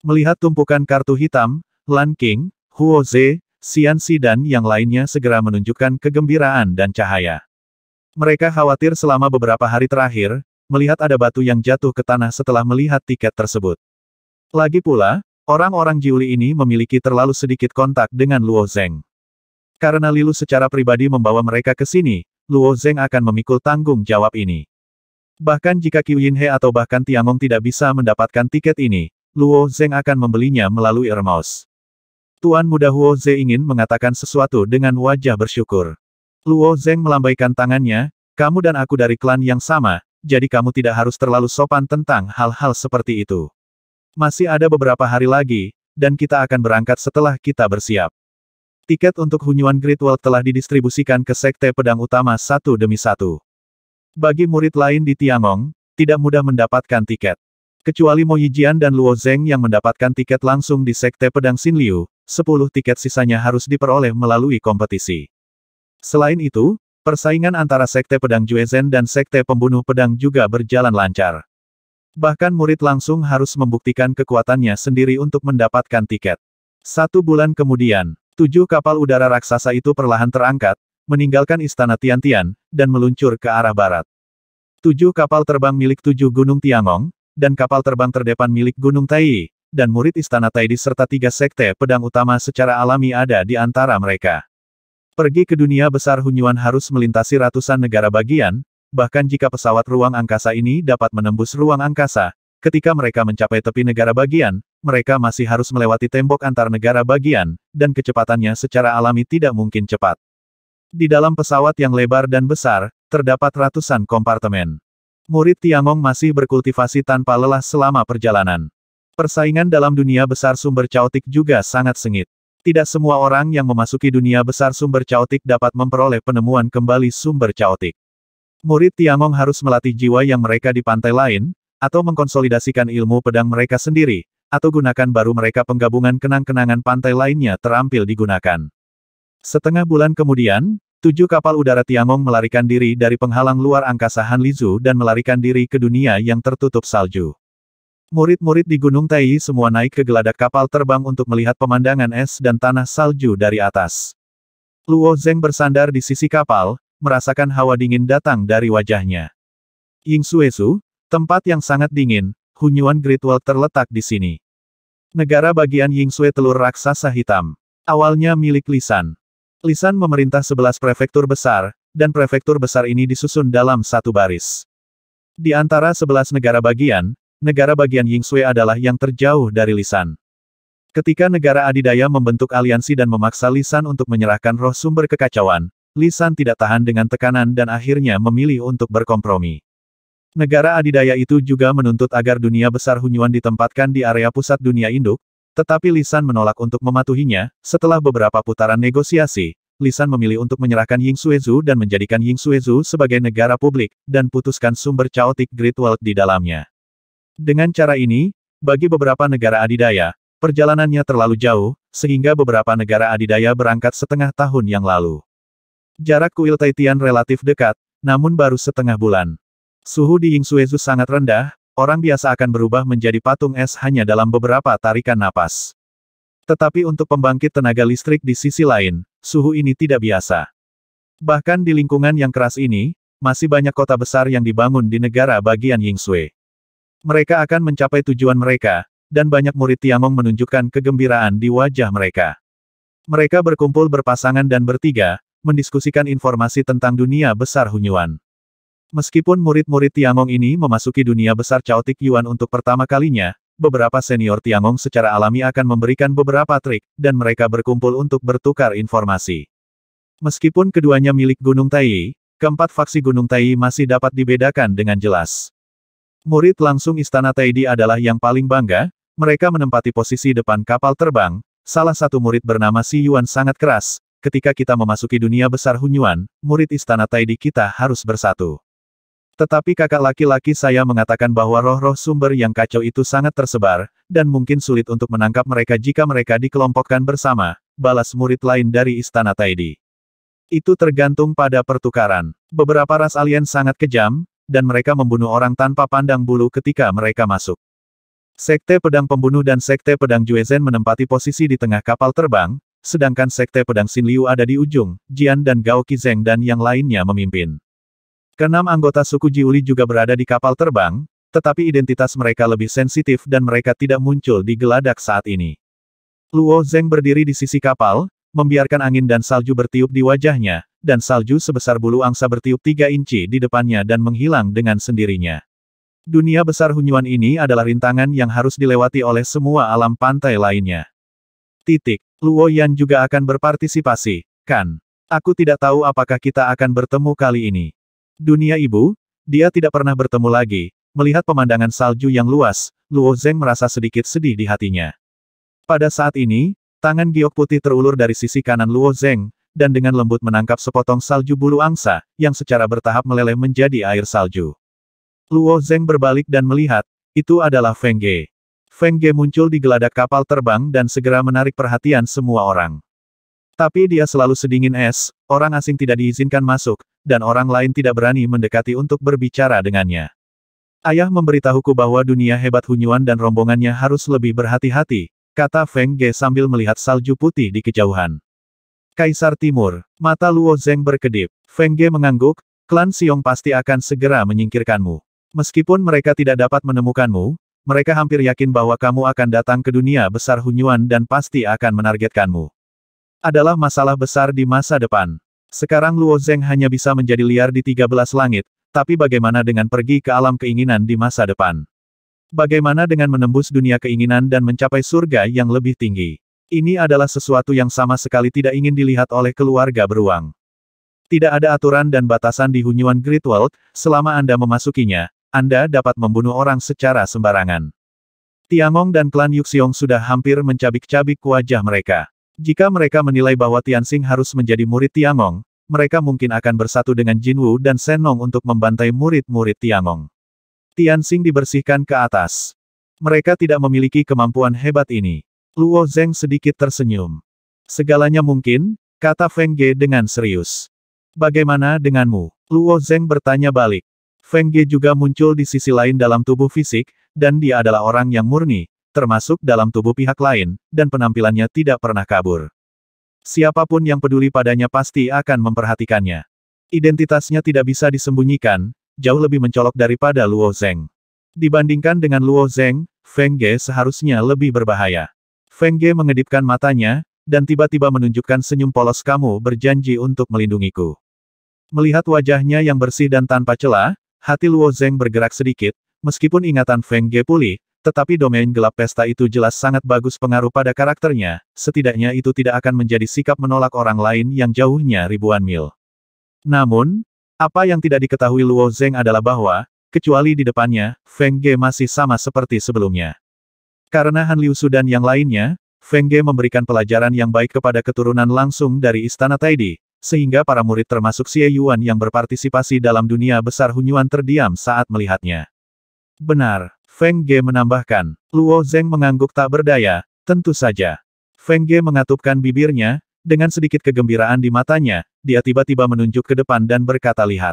A: Melihat tumpukan kartu hitam, Lan King, Huo Ze, Xianxi dan yang lainnya segera menunjukkan kegembiraan dan cahaya. Mereka khawatir selama beberapa hari terakhir, melihat ada batu yang jatuh ke tanah setelah melihat tiket tersebut. Lagi pula, orang-orang Jiuli ini memiliki terlalu sedikit kontak dengan Luo Zeng. Karena Lilu secara pribadi membawa mereka ke sini, Luo Zeng akan memikul tanggung jawab ini. Bahkan jika Qiu Yinhe atau bahkan Tiangong tidak bisa mendapatkan tiket ini, Luo Zeng akan membelinya melalui Ermos. Tuan muda Huo Ze ingin mengatakan sesuatu dengan wajah bersyukur. Luo Zeng melambaikan tangannya, kamu dan aku dari klan yang sama, jadi kamu tidak harus terlalu sopan tentang hal-hal seperti itu. Masih ada beberapa hari lagi, dan kita akan berangkat setelah kita bersiap. Tiket untuk Hunyuan Great Wall telah didistribusikan ke Sekte Pedang Utama satu demi satu. Bagi murid lain di Tiangong, tidak mudah mendapatkan tiket. Kecuali Mo Yijian dan Luo Zeng yang mendapatkan tiket langsung di Sekte Pedang Xinliu, 10 tiket sisanya harus diperoleh melalui kompetisi. Selain itu, persaingan antara Sekte Pedang Juezhen dan Sekte Pembunuh Pedang juga berjalan lancar. Bahkan murid langsung harus membuktikan kekuatannya sendiri untuk mendapatkan tiket. 1 bulan kemudian, 7 kapal udara raksasa itu perlahan terangkat, meninggalkan istana Tiantian, dan meluncur ke arah barat. 7 kapal terbang milik 7 gunung Tiangong, dan kapal terbang terdepan milik gunung Tai, dan murid istana Taidi serta 3 sekte pedang utama secara alami ada di antara mereka. Pergi ke dunia besar Hunyuan harus melintasi ratusan negara bagian, bahkan jika pesawat ruang angkasa ini dapat menembus ruang angkasa, ketika mereka mencapai tepi negara bagian, mereka masih harus melewati tembok antar negara bagian, dan kecepatannya secara alami tidak mungkin cepat. Di dalam pesawat yang lebar dan besar, terdapat ratusan kompartemen. Murid Tiangong masih berkultivasi tanpa lelah selama perjalanan. Persaingan dalam dunia besar sumber caotik juga sangat sengit. Tidak semua orang yang memasuki dunia besar sumber caotik dapat memperoleh penemuan kembali sumber caotik. Murid Tiangong harus melatih jiwa yang mereka di pantai lain, atau mengkonsolidasikan ilmu pedang mereka sendiri, atau gunakan baru mereka penggabungan kenang-kenangan pantai lainnya terampil digunakan. Setengah bulan kemudian, 7 kapal udara Tiangong melarikan diri dari penghalang luar angkasa Hanlizu dan melarikan diri ke dunia yang tertutup salju. Murid-murid di Gunung Tai semua naik ke geladak kapal terbang untuk melihat pemandangan es dan tanah salju dari atas. Luo Zeng bersandar di sisi kapal, merasakan hawa dingin datang dari wajahnya. Yingsuesu, tempat yang sangat dingin, Hunyuan Great Wall terletak di sini. Negara bagian Yingsue telur raksasa hitam. Awalnya milik Lisan. Lisan memerintah 11 prefektur besar, dan prefektur besar ini disusun dalam satu baris. Di antara 11 negara bagian Yingsue adalah yang terjauh dari Lisan. Ketika negara adidaya membentuk aliansi dan memaksa Lisan untuk menyerahkan roh sumber kekacauan, Lisan tidak tahan dengan tekanan dan akhirnya memilih untuk berkompromi. Negara adidaya itu juga menuntut agar dunia besar Hunyuan ditempatkan di area pusat dunia induk, tetapi Lisan menolak untuk mematuhinya. Setelah beberapa putaran negosiasi, Lisan memilih untuk menyerahkan Yingsuezu dan menjadikan Yingsuezu sebagai negara publik, dan putuskan sumber caotik Great Wall di dalamnya. Dengan cara ini, bagi beberapa negara adidaya, perjalanannya terlalu jauh, sehingga beberapa negara adidaya berangkat setengah tahun yang lalu. Jarak kuil Taitian relatif dekat, namun baru setengah bulan. Suhu di Yingsuezu sangat rendah, orang biasa akan berubah menjadi patung es hanya dalam beberapa tarikan napas. Tetapi untuk pembangkit tenaga listrik di sisi lain, suhu ini tidak biasa. Bahkan di lingkungan yang keras ini, masih banyak kota besar yang dibangun di negara bagian Yingsue. Mereka akan mencapai tujuan mereka, dan banyak murid Tiangong menunjukkan kegembiraan di wajah mereka. Mereka berkumpul berpasangan dan bertiga, mendiskusikan informasi tentang dunia besar Hunyuan. Meskipun murid-murid Tiangong ini memasuki dunia besar caotik Yuan untuk pertama kalinya, beberapa senior Tiangong secara alami akan memberikan beberapa trik, dan mereka berkumpul untuk bertukar informasi. Meskipun keduanya milik Gunung Tai, keempat faksi Gunung Tai masih dapat dibedakan dengan jelas. Murid langsung Istana Taidi adalah yang paling bangga, mereka menempati posisi depan kapal terbang, salah satu murid bernama Si Yuan sangat keras. Ketika kita memasuki dunia besar Hunyuan, murid istana Taidi kita harus bersatu. Tetapi kakak laki-laki saya mengatakan bahwa roh-roh sumber yang kacau itu sangat tersebar, dan mungkin sulit untuk menangkap mereka jika mereka dikelompokkan bersama, balas murid lain dari istana Taidi. Itu tergantung pada pertukaran. Beberapa ras alien sangat kejam, dan mereka membunuh orang tanpa pandang bulu ketika mereka masuk. Sekte Pedang Pembunuh dan Sekte Pedang Juezhen menempati posisi di tengah kapal terbang, sedangkan Sekte Pedang Xin Liu ada di ujung, Jian dan Gao Qizeng dan yang lainnya memimpin. Keenam anggota suku Jiuli juga berada di kapal terbang, tetapi identitas mereka lebih sensitif dan mereka tidak muncul di geladak saat ini. Luo Zeng berdiri di sisi kapal, membiarkan angin dan salju bertiup di wajahnya, dan salju sebesar bulu angsa bertiup 3 inci di depannya dan menghilang dengan sendirinya. Dunia besar Hunyuan ini adalah rintangan yang harus dilewati oleh semua alam pantai lainnya. Luo Yan juga akan berpartisipasi, kan? Aku tidak tahu apakah kita akan bertemu kali ini. Dunia ibu, dia tidak pernah bertemu lagi. Melihat pemandangan salju yang luas, Luo Zeng merasa sedikit sedih di hatinya. Pada saat ini, tangan giok putih terulur dari sisi kanan Luo Zeng, dan dengan lembut menangkap sepotong salju bulu angsa, yang secara bertahap meleleh menjadi air salju. Luo Zeng berbalik dan melihat, itu adalah Feng Ge. Feng Ge muncul di geladak kapal terbang dan segera menarik perhatian semua orang. Tapi dia selalu sedingin es, orang asing tidak diizinkan masuk, dan orang lain tidak berani mendekati untuk berbicara dengannya. Ayah memberitahuku bahwa dunia hebat Hunyuan dan rombongannya harus lebih berhati-hati, kata Feng Ge sambil melihat salju putih di kejauhan. Kaisar Timur, mata Luo Zeng berkedip. Feng Ge mengangguk, klan Xiong pasti akan segera menyingkirkanmu. Meskipun mereka tidak dapat menemukanmu, mereka hampir yakin bahwa kamu akan datang ke dunia besar Hunyuan dan pasti akan menargetkanmu. Adalah masalah besar di masa depan. Sekarang Luo Zeng hanya bisa menjadi liar di 13 langit, tapi bagaimana dengan pergi ke alam keinginan di masa depan? Bagaimana dengan menembus dunia keinginan dan mencapai surga yang lebih tinggi? Ini adalah sesuatu yang sama sekali tidak ingin dilihat oleh keluarga beruang. Tidak ada aturan dan batasan di Hunyuan Great World, selama Anda memasukinya, Anda dapat membunuh orang secara sembarangan. Tiangong dan klan Yuxiong sudah hampir mencabik-cabik wajah mereka. Jika mereka menilai bahwa Tianxing harus menjadi murid Tiangong, mereka mungkin akan bersatu dengan Jinwu dan Shenong untuk membantai murid-murid Tiangong. Tianxing dibersihkan ke atas. Mereka tidak memiliki kemampuan hebat ini. Luo Zeng sedikit tersenyum. Segalanya mungkin, kata Feng Ge dengan serius. Bagaimana denganmu? Luo Zeng bertanya balik. Feng Ge juga muncul di sisi lain dalam tubuh fisik, dan dia adalah orang yang murni, termasuk dalam tubuh pihak lain, dan penampilannya tidak pernah kabur. Siapapun yang peduli padanya pasti akan memperhatikannya. Identitasnya tidak bisa disembunyikan, jauh lebih mencolok daripada Luo Zeng. Dibandingkan dengan Luo Zeng, Feng Ge seharusnya lebih berbahaya. Feng Ge mengedipkan matanya, dan tiba-tiba menunjukkan senyum polos, kamu berjanji untuk melindungiku. Melihat wajahnya yang bersih dan tanpa celah, hati Luo Zeng bergerak sedikit, meskipun ingatan Feng Ge pulih, tetapi domain gelap pesta itu jelas sangat bagus pengaruh pada karakternya, setidaknya itu tidak akan menjadi sikap menolak orang lain yang jauhnya ribuan mil. Namun, apa yang tidak diketahui Luo Zeng adalah bahwa, kecuali di depannya, Feng Ge masih sama seperti sebelumnya. Karena Han Liu Su dan yang lainnya, Feng Ge memberikan pelajaran yang baik kepada keturunan langsung dari Istana Taidi, sehingga para murid termasuk Xie Yuan yang berpartisipasi dalam dunia besar Hunyuan terdiam saat melihatnya. Benar. Feng Ge menambahkan. Luo Zeng mengangguk tak berdaya, tentu saja. Feng Ge mengatupkan bibirnya, dengan sedikit kegembiraan di matanya, dia tiba-tiba menunjuk ke depan dan berkata lihat.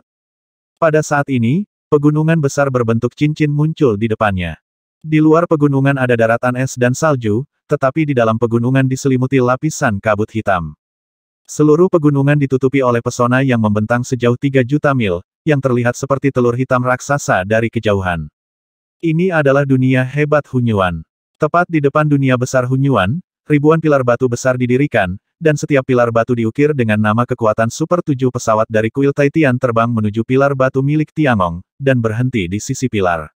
A: Pada saat ini, pegunungan besar berbentuk cincin muncul di depannya. Di luar pegunungan ada daratan es dan salju, tetapi di dalam pegunungan diselimuti lapisan kabut hitam. Seluruh pegunungan ditutupi oleh pesona yang membentang sejauh 3 juta mil, yang terlihat seperti telur hitam raksasa dari kejauhan. Ini adalah dunia hebat Hunyuan. Tepat di depan dunia besar Hunyuan, ribuan pilar batu besar didirikan, dan setiap pilar batu diukir dengan nama kekuatan Super 7 pesawat dari kuil Taitian terbang menuju pilar batu milik Tiangong, dan berhenti di sisi pilar.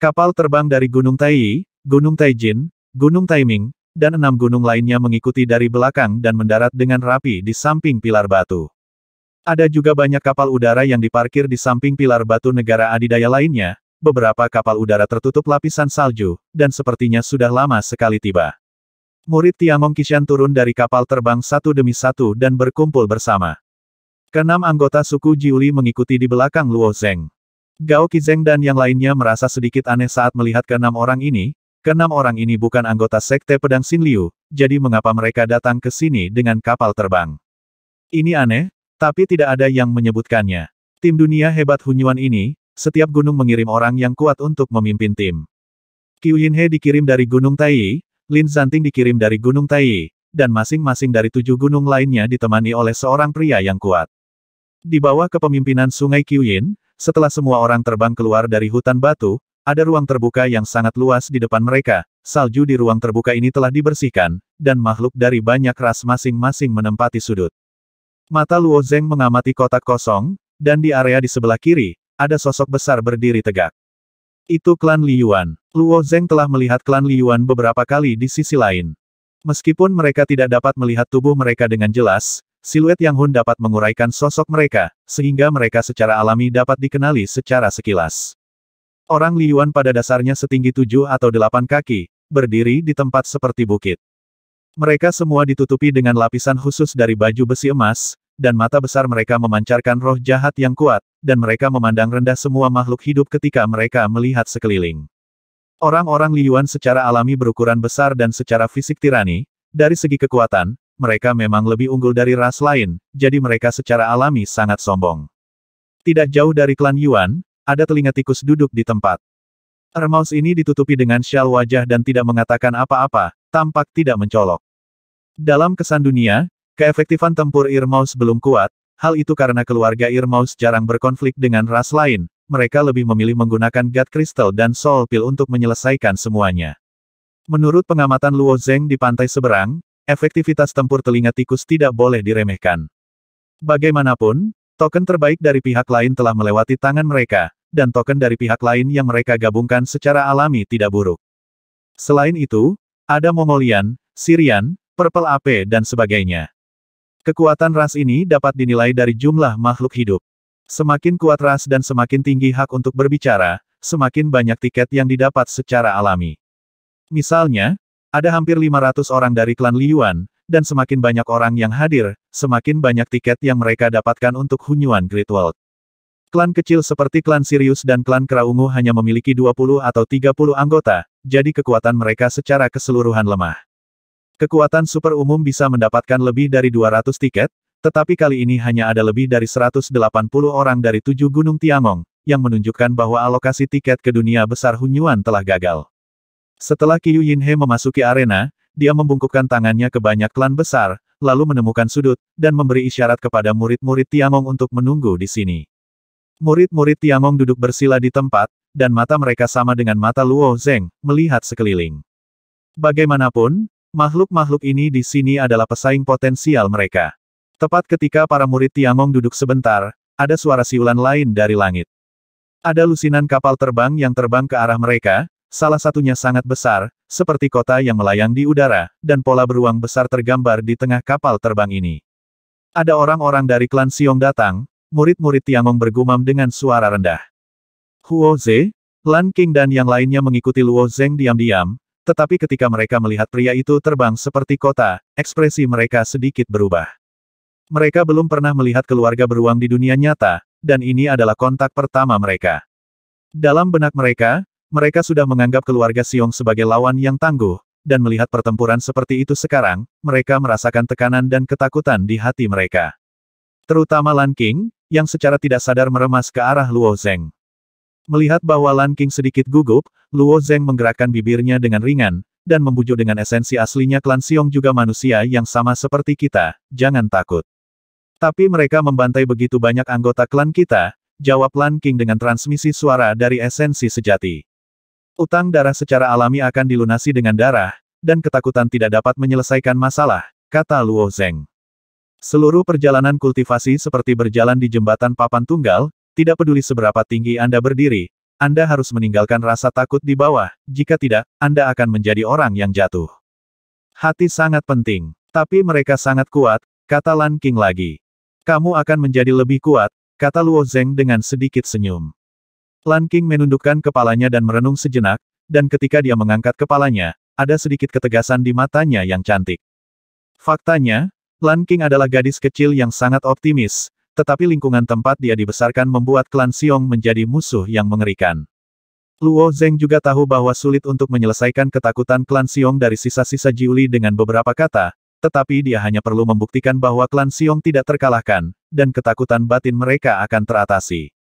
A: Kapal terbang dari Gunung Taiyi, Gunung Taijin, Gunung Taiming, dan 6 gunung lainnya mengikuti dari belakang dan mendarat dengan rapi di samping pilar batu. Ada juga banyak kapal udara yang diparkir di samping pilar batu negara adidaya lainnya, beberapa kapal udara tertutup lapisan salju, dan sepertinya sudah lama sekali tiba. Murid Tiangong Qishan turun dari kapal terbang satu demi satu dan berkumpul bersama. Keenam anggota suku Jiuli mengikuti di belakang Luo Zeng. Gao Qizeng dan yang lainnya merasa sedikit aneh saat melihat keenam orang ini. Keenam orang ini bukan anggota Sekte Pedang Xin Liu, jadi mengapa mereka datang ke sini dengan kapal terbang? Ini aneh, tapi tidak ada yang menyebutkannya. Tim dunia hebat Hunyuan ini, setiap gunung mengirim orang yang kuat untuk memimpin tim. Qiu Yinhe dikirim dari Gunung Tai, Lin Zanting dikirim dari Gunung Tai, dan masing-masing dari 7 gunung lainnya ditemani oleh seorang pria yang kuat. Di bawah kepemimpinan Sungai Qiuyin, setelah semua orang terbang keluar dari hutan batu, ada ruang terbuka yang sangat luas di depan mereka. Salju di ruang terbuka ini telah dibersihkan, dan makhluk dari banyak ras masing-masing menempati sudut. Mata Luo Zeng mengamati kotak kosong, dan di area di sebelah kiri, ada sosok besar berdiri tegak. Itu klan Li Yuan. Luo Zeng telah melihat klan Li Yuan beberapa kali di sisi lain. Meskipun mereka tidak dapat melihat tubuh mereka dengan jelas, siluet Yang Hun dapat menguraikan sosok mereka, sehingga mereka secara alami dapat dikenali secara sekilas. Orang Li Yuan pada dasarnya setinggi 7 atau 8 kaki, berdiri di tempat seperti bukit. Mereka semua ditutupi dengan lapisan khusus dari baju besi emas, dan mata besar mereka memancarkan roh jahat yang kuat, dan mereka memandang rendah semua makhluk hidup ketika mereka melihat sekeliling. Orang-orang Li Yuan secara alami berukuran besar dan secara fisik tirani, dari segi kekuatan, mereka memang lebih unggul dari ras lain, jadi mereka secara alami sangat sombong. Tidak jauh dari klan Yuan, ada telinga tikus duduk di tempat. Ermaus ini ditutupi dengan syal wajah dan tidak mengatakan apa-apa, tampak tidak mencolok. Dalam kesan dunia, keefektifan tempur Irmaus belum kuat, hal itu karena keluarga Irmaus jarang berkonflik dengan ras lain, mereka lebih memilih menggunakan God Crystal dan Soul Pill untuk menyelesaikan semuanya. Menurut pengamatan Luo Zeng di pantai seberang, efektivitas tempur telinga tikus tidak boleh diremehkan. Bagaimanapun, token terbaik dari pihak lain telah melewati tangan mereka, dan token dari pihak lain yang mereka gabungkan secara alami tidak buruk. Selain itu, ada Mongolian, Syrian, Purple AP dan sebagainya. Kekuatan ras ini dapat dinilai dari jumlah makhluk hidup. Semakin kuat ras dan semakin tinggi hak untuk berbicara, semakin banyak tiket yang didapat secara alami. Misalnya, ada hampir 500 orang dari klan Li Yuan, dan semakin banyak orang yang hadir, semakin banyak tiket yang mereka dapatkan untuk Hunyuan Great World. Klan kecil seperti klan Sirius dan klan Kera Ungu hanya memiliki 20 atau 30 anggota, jadi kekuatan mereka secara keseluruhan lemah. Kekuatan super umum bisa mendapatkan lebih dari 200 tiket, tetapi kali ini hanya ada lebih dari 180 orang dari 7 gunung Tiangong, yang menunjukkan bahwa alokasi tiket ke dunia besar Hunyuan telah gagal. Setelah Qiu Yinhe memasuki arena, dia membungkukkan tangannya ke banyak klan besar, lalu menemukan sudut, dan memberi isyarat kepada murid-murid Tiangong untuk menunggu di sini. Murid-murid Tiangong duduk bersila di tempat, dan mata mereka sama dengan mata Luo Zeng, melihat sekeliling. Bagaimanapun, makhluk-makhluk ini di sini adalah pesaing potensial mereka. Tepat ketika para murid Tiangong duduk sebentar, ada suara siulan lain dari langit. Ada lusinan kapal terbang yang terbang ke arah mereka, salah satunya sangat besar, seperti kota yang melayang di udara, dan pola beruang besar tergambar di tengah kapal terbang ini. Ada orang-orang dari klan Xiong datang, murid-murid Tiangong bergumam dengan suara rendah. Huo Ze, Lan Qing dan yang lainnya mengikuti Luo Zeng diam-diam, tetapi ketika mereka melihat pria itu terbang seperti kota, ekspresi mereka sedikit berubah. Mereka belum pernah melihat keluarga beruang di dunia nyata, dan ini adalah kontak pertama mereka. Dalam benak mereka, mereka sudah menganggap keluarga Xiong sebagai lawan yang tangguh, dan melihat pertempuran seperti itu sekarang, mereka merasakan tekanan dan ketakutan di hati mereka. Terutama Lan Qing, yang secara tidak sadar meremas ke arah Luo Zeng. Melihat bahwa Lan Qing sedikit gugup, Luo Zeng menggerakkan bibirnya dengan ringan, dan membujuk dengan esensi aslinya klan Xiong juga manusia yang sama seperti kita, jangan takut. Tapi mereka membantai begitu banyak anggota klan kita, jawab Lan Qing dengan transmisi suara dari esensi sejati. Utang darah secara alami akan dilunasi dengan darah, dan ketakutan tidak dapat menyelesaikan masalah, kata Luo Zeng. Seluruh perjalanan kultivasi seperti berjalan di jembatan papan tunggal, tidak peduli seberapa tinggi Anda berdiri, Anda harus meninggalkan rasa takut di bawah, jika tidak, Anda akan menjadi orang yang jatuh. Hati sangat penting, tapi mereka sangat kuat, kata Lan Qing lagi. Kamu akan menjadi lebih kuat, kata Luo Zeng dengan sedikit senyum. Lan Qing menundukkan kepalanya dan merenung sejenak, dan ketika dia mengangkat kepalanya, ada sedikit ketegasan di matanya yang cantik. Faktanya, Lan Qing adalah gadis kecil yang sangat optimis, tetapi lingkungan tempat dia dibesarkan membuat klan Xiong menjadi musuh yang mengerikan. Luo Zeng juga tahu bahwa sulit untuk menyelesaikan ketakutan klan Xiong dari sisa-sisa Jiuli dengan beberapa kata, tetapi dia hanya perlu membuktikan bahwa klan Xiong tidak terkalahkan, dan ketakutan batin mereka akan teratasi.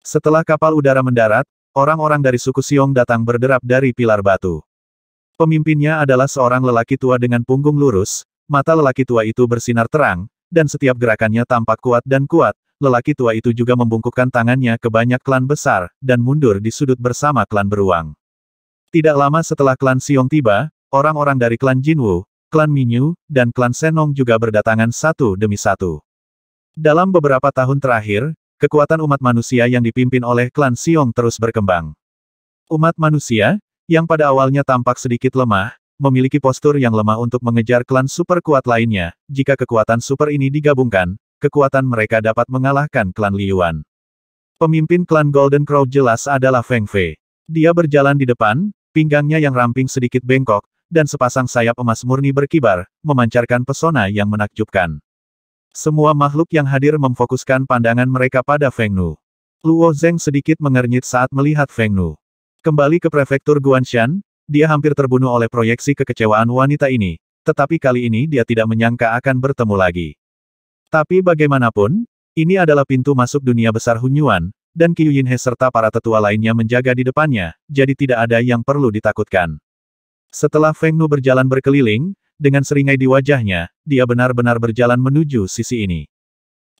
A: Setelah kapal udara mendarat, orang-orang dari suku Xiong datang berderap dari pilar batu. Pemimpinnya adalah seorang lelaki tua dengan punggung lurus, mata lelaki tua itu bersinar terang, dan setiap gerakannya tampak kuat dan kuat. Lelaki tua itu juga membungkukkan tangannya ke banyak klan besar, dan mundur di sudut bersama klan beruang. Tidak lama setelah klan Xiong tiba, orang-orang dari klan Jinwu, klan Minyu, dan klan Senong juga berdatangan satu demi satu. Dalam beberapa tahun terakhir, kekuatan umat manusia yang dipimpin oleh klan Xiong terus berkembang. Umat manusia, yang pada awalnya tampak sedikit lemah, memiliki postur yang lemah untuk mengejar klan super kuat lainnya. Jika kekuatan super ini digabungkan, kekuatan mereka dapat mengalahkan klan Liyuan. Pemimpin klan Golden Crow jelas adalah Feng Fei. Dia berjalan di depan, pinggangnya yang ramping sedikit bengkok, dan sepasang sayap emas murni berkibar, memancarkan pesona yang menakjubkan. Semua makhluk yang hadir memfokuskan pandangan mereka pada Feng Nu. Luo Zeng sedikit mengernyit saat melihat Feng Nu. Kembali ke prefektur Guanshan, dia hampir terbunuh oleh proyeksi kekecewaan wanita ini, tetapi kali ini dia tidak menyangka akan bertemu lagi. Tapi bagaimanapun, ini adalah pintu masuk dunia besar Hunyuan, dan Qiu Yinhe serta para tetua lainnya menjaga di depannya, jadi tidak ada yang perlu ditakutkan. Setelah Feng Nu berjalan berkeliling, dengan seringai di wajahnya, dia benar-benar berjalan menuju sisi ini.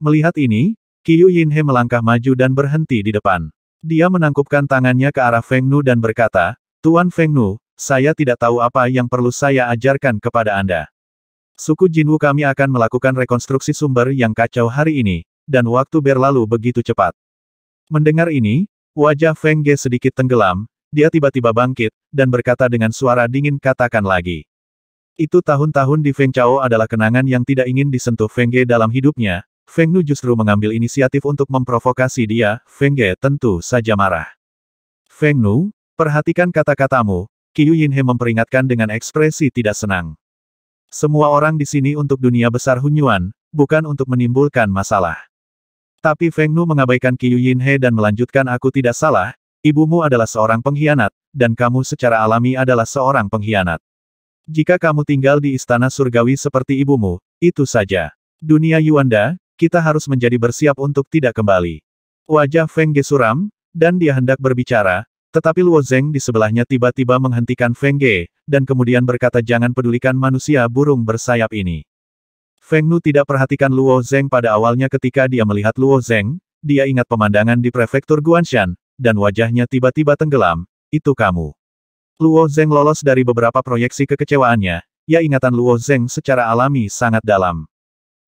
A: Melihat ini, Qiu Yinhe melangkah maju dan berhenti di depan. Dia menangkupkan tangannya ke arah Feng Nu dan berkata, "Tuan Feng Nu, saya tidak tahu apa yang perlu saya ajarkan kepada Anda. Suku Jinwu kami akan melakukan rekonstruksi sumber yang kacau hari ini, dan waktu berlalu begitu cepat." Mendengar ini, wajah Feng Ge sedikit tenggelam, dia tiba-tiba bangkit, dan berkata dengan suara dingin, "Katakan lagi." Itu tahun-tahun di Feng Chao adalah kenangan yang tidak ingin disentuh Feng Ge dalam hidupnya. Feng Nu justru mengambil inisiatif untuk memprovokasi dia. Feng Ge tentu saja marah. "Feng Nu, perhatikan kata-katamu," Qiu Yinhe memperingatkan dengan ekspresi tidak senang. "Semua orang di sini untuk dunia besar Hunyuan, bukan untuk menimbulkan masalah." Tapi Feng Nu mengabaikan Qiu Yinhe dan melanjutkan, "Aku tidak salah, ibumu adalah seorang pengkhianat, dan kamu secara alami adalah seorang pengkhianat. Jika kamu tinggal di istana surgawi seperti ibumu, itu saja. Dunia Yuanda, kita harus menjadi bersiap untuk tidak kembali." Wajah Feng Ge suram, dan dia hendak berbicara, tetapi Luo Zeng di sebelahnya tiba-tiba menghentikan Feng Ge, dan kemudian berkata, "Jangan pedulikan manusia burung bersayap ini." Feng Nu tidak perhatikan Luo Zeng pada awalnya. Ketika dia melihat Luo Zeng, dia ingat pemandangan di prefektur Guanshan, dan wajahnya tiba-tiba tenggelam. "Itu kamu." Luo Zeng lolos dari beberapa proyeksi kekecewaannya, ya ingatan Luo Zeng secara alami sangat dalam.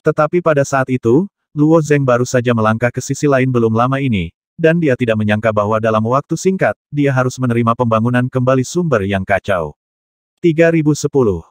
A: Tetapi pada saat itu, Luo Zeng baru saja melangkah ke sisi lain belum lama ini, dan dia tidak menyangka bahwa dalam waktu singkat, dia harus menerima pembangunan kembali sumber yang kacau. 3010